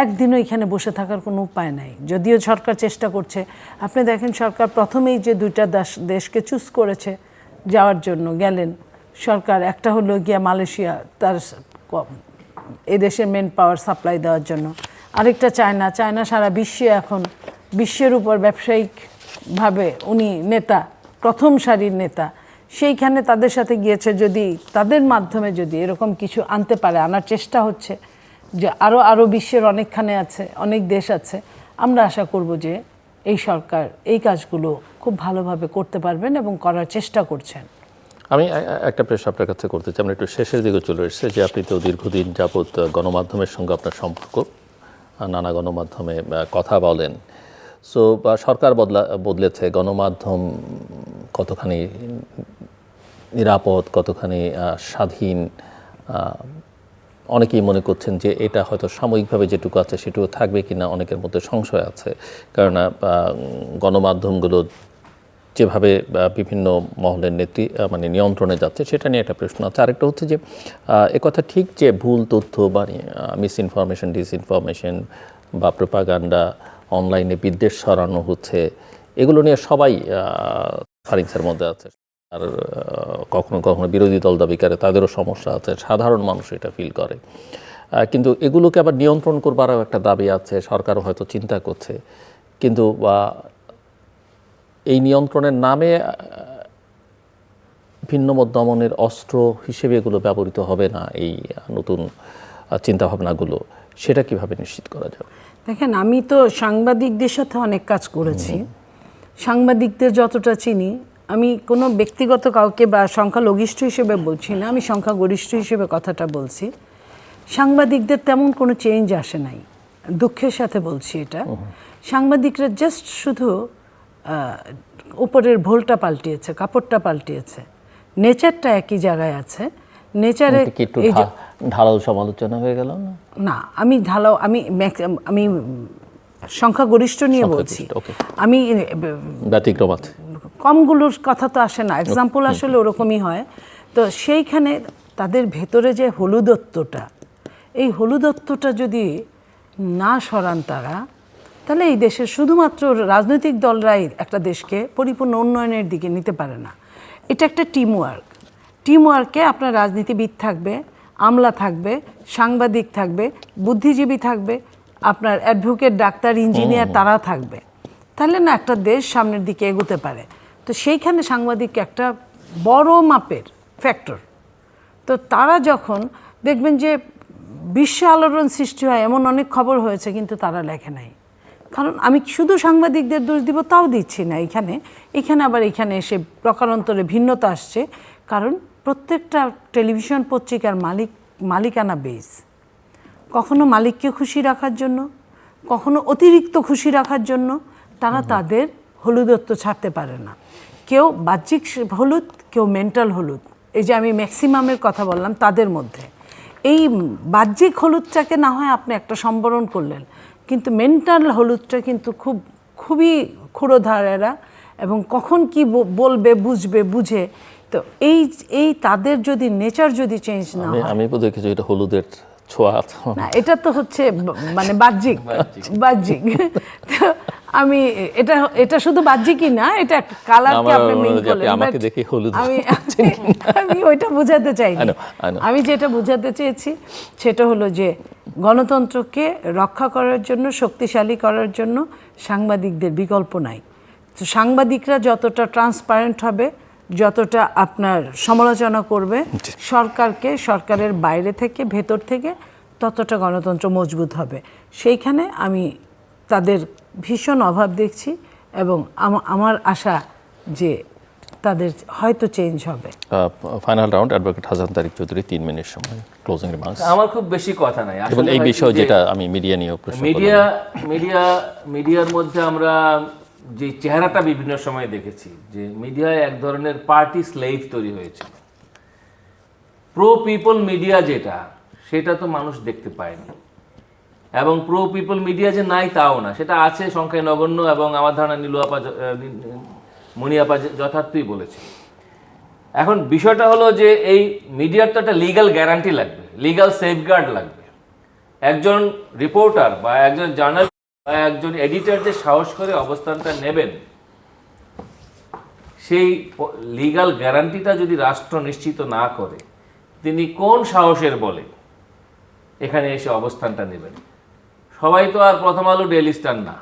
একদিনও এখানে বসে থাকার কোনো উপায় নাই। যদিও সরকার চেষ্টা করছে, আপনি দেখেন সরকার প্রথমেই যে 2টা দেশকে চুজ করেছে যাওয়ার জন্য গেলেন সরকার, একটা হলো গিয়া মালয়েশিয়া, তার এদেশের মেন পাওয়ার সাপ্লাই দেওয়ার জন্য, আরেকটা চায়না সারা বিশ্বে এখন বিশ্বের উপর ব্যবসায়িকভাবে উনি নেতা, প্রথম সারির নেতা, সেইখানে তাদের সাথে গিয়েছে। যদি তাদের মাধ্যমে যদি এরকম কিছু আনতে পারে, আনার চেষ্টা হচ্ছে যে আরও বিশ্বের অনেকখানে আছে, অনেক দেশ আছে, আমরা আশা করব যে এই সরকার এই কাজগুলো খুব ভালোভাবে করতে পারবেন এবং করার চেষ্টা করছেন। আমি একটা প্রশ্ন আপনার কাছে করতে চাই, আমরা একটু শেষের দিকে চলে এসেছি, যে আপনি তো দীর্ঘদিন যাবৎ গণমাধ্যমের সঙ্গে আপনার সম্পর্ক, নানা গণমাধ্যমে কথা বলেন। সো সরকার বদলেছে, গণমাধ্যম কতখানি নিরাপদ, কতখানি স্বাধীন, অনেকেই মনে করছেন যে এটা হয়তো সাময়িকভাবে যেটুকু আছে সেটুকু থাকবে কিনা অনেকের মধ্যে সংশয় আছে। কেননা গণমাধ্যমগুলো যেভাবে বিভিন্ন মহলের নিয়ন্ত্রণে যাচ্ছে সেটা নিয়ে একটা প্রশ্ন আছে। আরেকটা হচ্ছে যে একথা ঠিক যে ভুল তথ্য বা মিসইনফরমেশন, ডিসইনফরমেশন বা প্রোপাগান্ডা, অনলাইনে বিদ্বেষ ছড়ানো হচ্ছে, এগুলো নিয়ে সবাই ফারিংসের মধ্যে আছে। আর কখনো কখনো বিরোধী দল দাবি করে তাদেরও সমস্যা আছে, সাধারণ মানুষ এটা ফিল করে। কিন্তু এগুলোকে আবার নিয়ন্ত্রণ করবারও একটা দাবি আছে, সরকারও হয়তো চিন্তা করছে। কিন্তু এই নিয়ন্ত্রণের নামে ভিন্নমত দমনের অস্ত্র হিসেবে এগুলো ব্যবহৃত হবে না, এই নতুন চিন্তাভাবনাগুলো, সেটা কিভাবে নিশ্চিত করা যাবে? দেখেন, আমি তো সাংবাদিকদের সাথে অনেক কাজ করেছি। সাংবাদিকদের যতটা চিনি, আমি কোনো ব্যক্তিগত কাউকে বা সংখ্যালঘিষ্ঠ হিসেবে বলছি না, আমি সংখ্যাগরিষ্ঠ হিসেবে কথাটা বলছি। সাংবাদিকদের তেমন কোনো চেঞ্জ আসে নাই, দুঃখের সাথে বলছি এটা। সাংবাদিকরা জাস্ট শুধু উপরের ভোলটা পাল্টিয়েছে, কাপড়টা পাল্টিয়েছে, নেচারটা একই জায়গায় আছে। নেচারে ঢালাও সমালোচনা হয়ে গেল না, আমি সংখ্যাগরিষ্ঠ নিয়ে বলছি। আমি ব্যতিক্রম আছে, কমগুলোর কথা তো আসে না, এক্সাম্পল আসলে ওরকমই হয়। তো সেইখানে তাদের ভেতরে যে হলুদত্বটা, এই হলুদত্বটা যদি না সরান তারা, তাহলে এই দেশের শুধুমাত্র রাজনৈতিক দলরাই একটা দেশকে পরিপূর্ণ উন্নয়নের দিকে নিতে পারে না। এটা একটা টিমওয়ার্কে আপনার রাজনীতিবিদ থাকবে, আমলা থাকবে, সাংবাদিক থাকবে, বুদ্ধিজীবী থাকবে, আপনার অ্যাডভোকেট, ডাক্তার, ইঞ্জিনিয়ার তারা থাকবে, তাহলে না একটা দেশ সামনের দিকে এগোতে পারে। তো সেইখানে সাংবাদিক একটা বড় মাপের ফ্যাক্টর। তো তারা যখন দেখবেন যে বিশ্ব আলোড়ন সৃষ্টি হয় এমন অনেক খবর হয়েছে, কিন্তু তারা লেখে নাই। কারণ আমি শুধু সাংবাদিকদের দোষ দিব তাও দিচ্ছি না। এখানে আবার এখানে এসে প্রকারান্তরে ভিন্নতা আসছে, কারণ প্রত্যেকটা টেলিভিশন পত্রিকার মালিকানা বেস, কখনো মালিককে খুশি রাখার জন্য, কখনো অতিরিক্ত খুশি রাখার জন্য তারা তাদের হলুদত্ব ছাড়তে পারে না। কেউ বাহ্যিক হলুদ, কেউ মেন্টাল হলুদ। এই যে আমি ম্যাক্সিমামের কথা বললাম, তাদের মধ্যে এই বাহ্যিক হলুদটাকে না হয় আপনি একটা সম্বরণ করলেন, কিন্তু মেন্টাল হলুদটা কিন্তু খুবই ক্ষুরোধারেরা, এবং কখন কি বলবে বুঝে। তো এই তাদের যদি নেচার যদি চেঞ্জ না হয়, আমি বোধহয় কিছু এটা হলুদের ছোঁয়া আছে। না, এটা তো হচ্ছে মানে বাহ্যিক। তো আমি এটা শুধু বাহ্যিকই না, এটা কালারকে আপনি মেইন করলেন। আমাকে দেখে হলুদ আমি ওইটা বোঝাতে চাইনি। আমি যেটা বোঝাতে চেয়েছি সেটা হলো যে গণতন্ত্রকে রক্ষা করার জন্য, শক্তিশালী করার জন্য সাংবাদিকদের বিকল্প নাই। তো সাংবাদিকরা যতটা ট্রান্সপারেন্ট হবে, যতটা আপনার সমালোচনা করবে সরকারকে, সরকারের বাইরে থেকে ভেতর থেকে, ততটা গণতন্ত্র মজবুত হবে। সেইখানে আমি তাদের ভীষণ অভাব দেখছি, এবং আমার আশা যে তাদের হয়তো চেঞ্জ হবে। ফাইনাল রাউন্ড, অ্যাডভোকেট হাসান তারিক চৌধুরী, 3 মিনিট সময়, ক্লোজিং রিমার্কস। আমার খুব বেশি কথা নাই এবং এই বিষয় যেটা আমি মিডিয়া নিয়ে প্রশ্ন মিডিয়ার মধ্যে আমরা যে চেহারাটা বিভিন্ন সময় দেখেছি, যে মিডিয়ায় এক ধরনের পার্টি স্লেভ তৈরি হয়েছে। প্রো পিপল মিডিয়া যেটা, সেটা তো মানুষ দেখতে পায়নি, এবং প্রো পিপল মিডিয়া যে নাই তাও না, সেটা আছে সংখ্যায় নগণ্য। এবং আমার ধারণা মনিয়াপা যথার্থই বলেছে। এখন বিষয়টা হলো যে এই মিডিয়ার তো একটা লিগ্যাল গ্যারান্টি লাগবে, লিগ্যাল সেফগার্ড লাগবে। একজন রিপোর্টার বা একজন জার্নালিস্ট বা একজন এডিটর যে সাহস করে অবস্থানটা নেবেন, সেই লিগ্যাল গ্যারান্টিটা যদি রাষ্ট্র নিশ্চিত না করে, তিনি কোন সাহসের বলে এখানে এসে অবস্থানটা নেবেন? সবাই তো আর প্রথম আলো, ডেইলি স্টার না,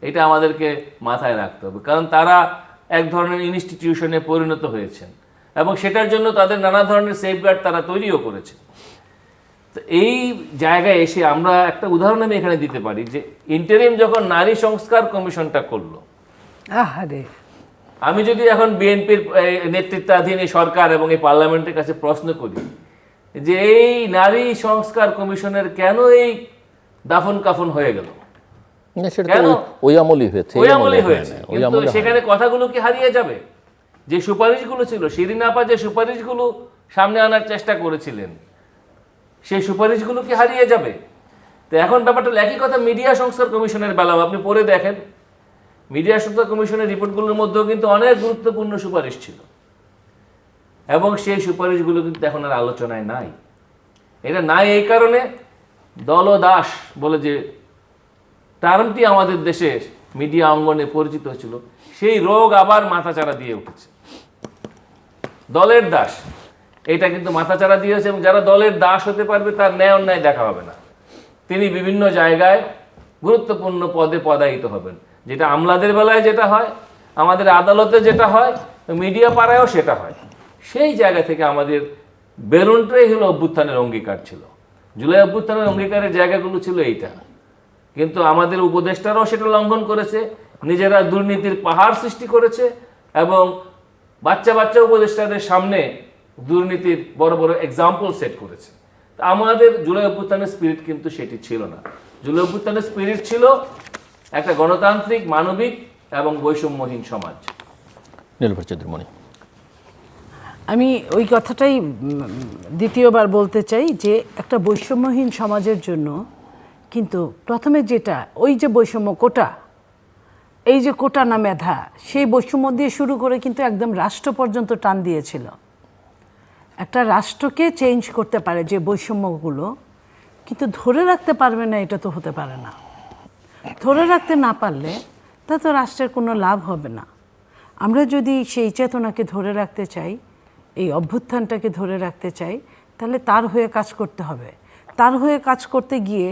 এটা আমাদেরকে মাথায় রাখতে হবে। কারণ তারা এক ধরনের ইনস্টিটিউশনে পরিণত হয়েছেন, এবং সেটার জন্য তাদের নানা ধরনের সেফগার্ড তারা তৈরিও করেছেন। তো এই জায়গায় এসে আমরা একটা উদাহরণ আমি এখানে দিতে পারি, যে ইন্টারিম যখন নারী সংস্কার কমিশনটা করলো, আমি যদি এখন বিএনপির নেতৃত্বাধীন এই সরকার এবং এই পার্লামেন্টের কাছে প্রশ্ন করি যে এই নারী সংস্কার কমিশনের কেন এই দাফন কাফন হয়ে গেল, কিন্তু সেখানে কথাগুলো কি হারিয়ে যাবে? যে সুপারিশগুলো ছিল, শিরিন আপা যে সুপারিশগুলো সামনে আনার চেষ্টা করেছিলেন, সেই সুপারিশগুলো কি হারিয়ে যাবে? তো এখন ব্যাপারটা একই কথা মিডিয়া সংস্কার কমিশনের বেলাও আপনি পড়ে দেখেন, মিডিয়া সংস্কার কমিশনের রিপোর্টগুলোর মধ্যেও কিন্তু অনেক গুরুত্বপূর্ণ সুপারিশ ছিল, এবং সেই সুপারিশগুলো কিন্তু এখন আর আলোচনায় নাই। এটা নাই এই কারণে দলদাস বলে যে টার্মটি আমাদের দেশে মিডিয়া অঙ্গনে পরিচিত হয়েছিল, সেই রোগ আবার মাথাচাড়া দিয়ে উঠেছে। দলের দাস, এটা কিন্তু মাথাচাড়া দিয়েছে, এবং যারা দলের দাস হতে পারবে তার ন্যায় অন্যায় দেখা হবে না। তিনি বিভিন্ন জায়গায় গুরুত্বপূর্ণ পদে পদায়িত হবেন, যেটা আমলাদের বেলায় যেটা হয়, আমাদের আদালতে যেটা হয়, মিডিয়া পাড়ায়ও সেটা হয়। সেই জায়গা থেকে আমাদের বেলুনটাই হলো অভ্যুত্থানের অঙ্গীকার ছিল, জুলাই অভ্যুত্থানের অঙ্গীকারের জায়গাগুলো ছিল এইটা। কিন্তু আমাদের উপদেষ্টারাও সেটা লঙ্ঘন করেছে, নিজেরা দুর্নীতির পাহাড় সৃষ্টি করেছে, এবং বাচ্চা বাচ্চা উপদেষ্টাদের সামনে দুর্নীতির বড় বড় এক্সাম্পল সেট করেছে। আমাদের জুলাই অভ্যুত্থানের স্পিরিট কিন্তু সেটি ছিল না। জুলাই অভ্যুত্থানের স্পিরিট ছিল একটা গণতান্ত্রিক, মানবিক এবং বৈষম্যহীন সমাজ। আমি ওই কথাটাই দ্বিতীয়বার বলতে চাই, যে একটা বৈষম্যহীন সমাজের জন্য কিন্তু প্রথমে যেটা, ওই যে বৈষম্য কোটা, এই যে কোটা না মেধা, সেই বৈষম্য দিয়ে শুরু করে কিন্তু একদম রাষ্ট্র পর্যন্ত টান দিয়েছিল। একটা রাষ্ট্রকে চেঞ্জ করতে পারে যে বৈষম্যগুলো, কিন্তু ধরে রাখতে পারবে না, এটা তো হতে পারে না। ধরে রাখতে না পারলে তা তো রাষ্ট্রের কোনো লাভ হবে না। আমরা যদি সেই চেতনাকে ধরে রাখতে চাই, এই অভ্যুত্থানটাকে ধরে রাখতে চাই, তাহলে তার হয়ে কাজ করতে হবে। তার হয়ে কাজ করতে গিয়ে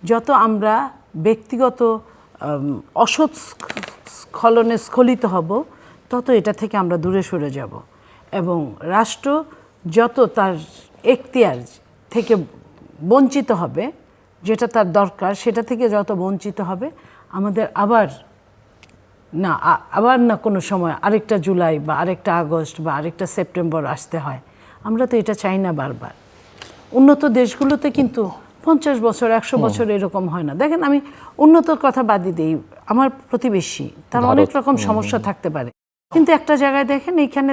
যত আমরা ব্যক্তিগত অসৎ স্খলনে স্খলিত হব, তত এটা থেকে আমরা দূরে সরে যাব এবং রাষ্ট্র যত তার এখতিয়ার থেকে বঞ্চিত হবে, যেটা তার দরকার সেটা থেকে যত বঞ্চিত হবে, আমাদের আবার না কোনো সময় আরেকটা জুলাই বা আরেকটা আগস্ট বা আরেকটা সেপ্টেম্বর আসতে হয়। আমরা তো এটা চাই না বারবার। উন্নত দেশগুলোতে কিন্তু 50 বছর 100 বছর এরকম হয় না। দেখেন, আমি উন্নত কথা বাদই দিই, আমার প্রতিবেশী তার অনেক রকম সমস্যা থাকতে পারে, কিন্তু একটা জায়গায় দেখেন এইখানে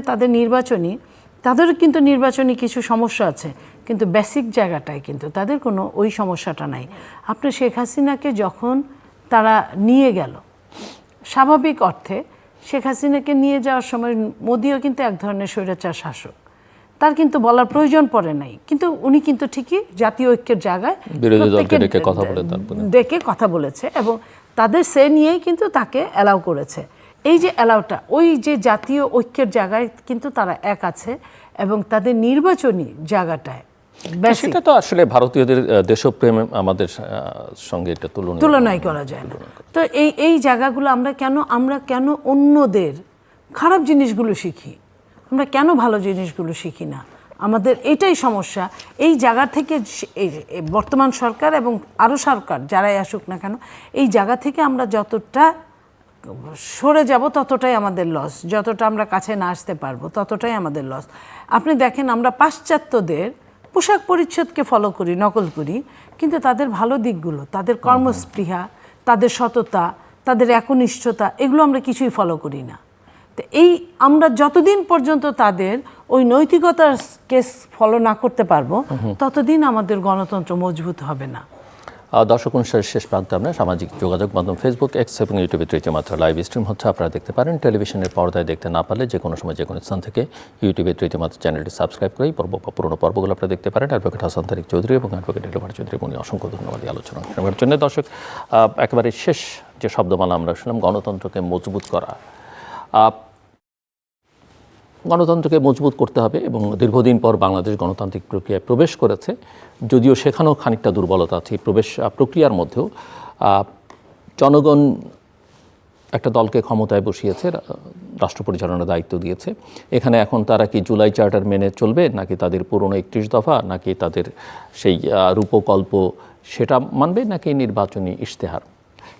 তাদেরও কিন্তু নির্বাচনী কিছু সমস্যা আছে, কিন্তু বেসিক জায়গাটায় কিন্তু তাদের কোনো ওই সমস্যাটা নাই। আপনি শেখ হাসিনাকে যখন তারা নিয়ে গেল, স্বাভাবিক অর্থে শেখ হাসিনাকে নিয়ে যাওয়ার সময় মোদিও কিন্তু এক ধরনের স্বৈরাচার শাসক, তার কিন্তু বলার প্রয়োজন পড়ে নাই, কিন্তু উনি কিন্তু ঠিকই জাতীয় ঐক্যের জায়গায় বিরোধী দলকে ডেকে কথা বলেছে এবং তাদের সে নিয়েই কিন্তু তাকে অ্যালাউ করেছে। এই যে অ্যালাউটা, ওই যে জাতীয় ঐক্যের জায়গায় কিন্তু তারা এক আছে এবং তাদের নির্বাচনী জায়গাটায় সেটা তো আসলে ভারতীয়দের দেশপ্রেম আমাদের সঙ্গে এটা তুলনায় করা যায় না। তো এই জায়গাগুলো আমরা কেন অন্যদের খারাপ জিনিসগুলো শিখি, আমরা কেন ভালো জিনিসগুলো শিখি না? আমাদের এটাই সমস্যা। এই জায়গা থেকে বর্তমান সরকার এবং আরও সরকার যারাই আসুক না কেন, এই জায়গা থেকে আমরা যতটা সরে যাব ততটাই আমাদের লস, যতটা আমরা কাছে না আসতে পারবো ততটাই আমাদের লস। আপনি দেখেন, আমরা পাশ্চাত্যদের পোশাক পরিচ্ছদকে ফলো করি, নকল করি, কিন্তু তাদের ভালো দিকগুলো, তাদের কর্মস্পৃহা, তাদের সততা, তাদের একনিষ্ঠতা, এগুলো আমরা কিছুই ফলো করি না। তো আমরা যতদিন পর্যন্ত তাদের ওই নৈতিকতার কেস ফলো না করতে পারবো, ততদিন আমাদের গণতন্ত্র মজবুত হবে না। দর্শক অনুষ্ঠানের শেষ প্রান্তে আমরা সামাজিক যোগাযোগ মাধ্যম ফেসবুক, এক্স এবং ইউটিউবে তৃতীয় মাত্রা লাইভ স্ট্রিম হচ্ছে, আপনারা দেখতে পারেন। টেলিভিশনের পর্দায় দেখতে না পারলে যে কোনো সময় যে কোনো স্থান থেকে ইউটিউবে তৃতীয় মাত্রা চ্যানেলটি সাবস্ক্রাইব করেই পুরোনো পর্বগুলো আপনারা দেখতে পারেন। অ্যাডভোকেট হাসান তারিক চৌধুরী এবং অ্যাডভোকেট এলোবার চৌধুরী উনি অসংখ্য ধন্যবাদ এই আলোচনা শোনার জন্য। দর্শক, একেবারে শেষ যে শব্দমালা আমরা শুনলাম, গণতন্ত্রকে মজবুত করা। গণতন্ত্রকে মজবুত করতে হবে এবং দীর্ঘদিন পর বাংলাদেশ গণতান্ত্রিক প্রক্রিয়ায় প্রবেশ করেছে, যদিও সেখানেও খানিকটা দুর্বলতা আছে। প্রবেশ প্রক্রিয়ার মধ্যেও জনগণ একটা দলকে ক্ষমতায় বসিয়েছে, রাষ্ট্র পরিচালনার দায়িত্ব দিয়েছে। এখানে এখন তারা কি জুলাই চার্টার মেনে চলবে, নাকি তাদের পুরনো 31 দফা, নাকি তাদের সেই রূপকল্প সেটা মানবে, নাকি নির্বাচনী ইশতেহার?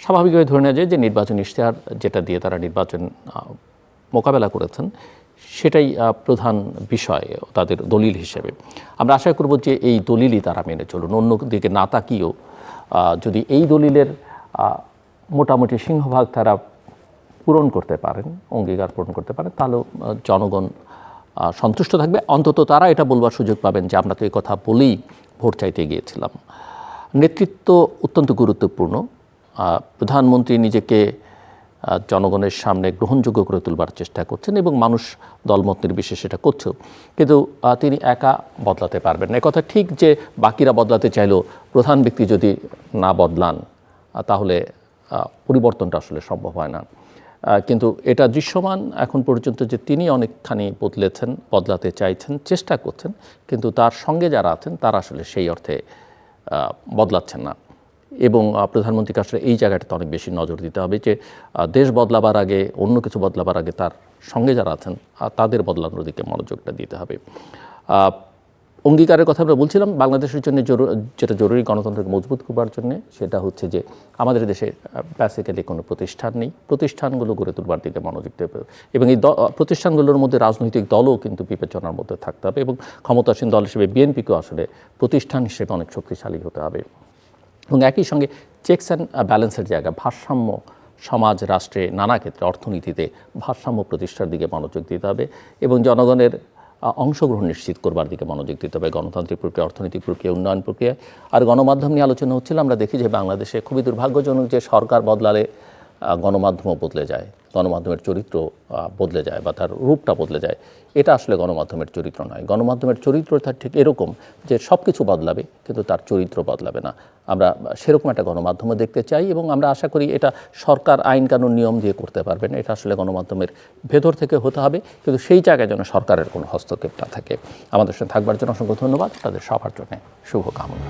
স্বাভাবিকভাবে ধরে নেওয়া যায় যে নির্বাচনী ইশতেহার যেটা দিয়ে তারা নির্বাচন মোকাবেলা করেছেন সেটাই প্রধান বিষয় তাদের দলিল হিসেবে। আমরা আশা করব যে এই দলিলই তারা মেনে চলুন, অন্যদিকে না তাকিয়েও যদি এই দলিলের মোটামুটি সিংহভাগ তারা পূরণ করতে পারেন, অঙ্গীকার পূরণ করতে পারেন, তাহলেও জনগণ সন্তুষ্ট থাকবে। অন্তত তারা এটা বলবার সুযোগ পাবেন যে আমরা তো এই কথা বলেই ভোট চাইতে গিয়েছিলাম। নেতৃত্ব অত্যন্ত গুরুত্বপূর্ণ। প্রধানমন্ত্রী নিজেকে জনগণের সামনে গ্রহণযোগ্য করে তুলবার চেষ্টা করছেন এবং মানুষ দলমত নির্বিশেষে সেটা করছেও, কিন্তু তিনি একা বদলাতে পারবেন না। একথা ঠিক যে বাকিরা বদলাতে চাইলেও প্রধান ব্যক্তি যদি না বদলান তাহলে পরিবর্তনটা আসলে সম্ভব হয় না। কিন্তু এটা দৃশ্যমান এখন পর্যন্ত যে তিনি অনেকখানি বদলাতে চাইছেন, চেষ্টা করছেন, কিন্তু তার সঙ্গে যারা আছেন তারা আসলে সেই অর্থে বদলাচ্ছেন না। এবং প্রধানমন্ত্রীকে আসলে এই জায়গাটাতে অনেক বেশি নজর দিতে হবে যে দেশ বদলাবার আগে, অন্য কিছু বদলাবার আগে তার সঙ্গে যারা আছেন তাদের বদলানোর দিকে মনোযোগটা দিতে হবে। অঙ্গীকারের কথা আমরা বলছিলাম, বাংলাদেশের জন্য যেটা জরুরি গণতন্ত্রকে মজবুত করবার জন্য, সেটা হচ্ছে যে আমাদের দেশে বেসিক্যালি কোনো প্রতিষ্ঠান নেই, প্রতিষ্ঠানগুলো গড়ে তুলবার দিকে মনোযোগ দিতে হবে এবং এই প্রতিষ্ঠানগুলোর মধ্যে রাজনৈতিক দলও কিন্তু বিবেচনার মধ্যে থাকতে হবে এবং ক্ষমতাসীন দল হিসেবে বিএনপিকেও আসলে প্রতিষ্ঠান হিসেবে অনেক শক্তিশালী হতে হবে এবং একই সঙ্গে চেকস অ্যান্ড ব্যালেন্সের জায়গা, ভারসাম্য সমাজ রাষ্ট্রে নানা ক্ষেত্রে অর্থনীতিতে ভারসাম্য প্রতিষ্ঠার দিকে মনোযোগ দিতে হবে এবং জনগণের অংশগ্রহণ নিশ্চিত করবার দিকে মনোযোগ দিতে হবে গণতান্ত্রিক প্রক্রিয়া, অর্থনৈতিক প্রক্রিয়া, উন্নয়ন প্রক্রিয়া। আর গণমাধ্যম নিয়ে আলোচনা হচ্ছিল, আমরা দেখি যে বাংলাদেশে খুবই দুর্ভাগ্যজনক যে সরকার বদলালে গণমাধ্যমও বদলে যায়, গণমাধ্যমের চরিত্র বদলে যায় বা তার রূপটা বদলে যায়, এটা আসলে গণমাধ্যমের চরিত্র নয়। গণমাধ্যমের চরিত্রটা ঠিক এরকম যে সব কিছু বদলাবে কিন্তু তার চরিত্র বদলাবে না। আমরা সেরকম একটা গণমাধ্যমও দেখতে চাই এবং আমরা আশা করি এটা সরকার আইন কানুন নিয়ম দিয়ে করতে পারবে না, এটা আসলে গণমাধ্যমের ভেতর থেকে হতে হবে, কিন্তু সেই জায়গায় যেন সরকারের কোনো হস্তক্ষেপ না থাকে। আমাদের সাথে থাকবার জন্য অসংখ্য ধন্যবাদ, তাদের সবার জন্য শুভকামনা।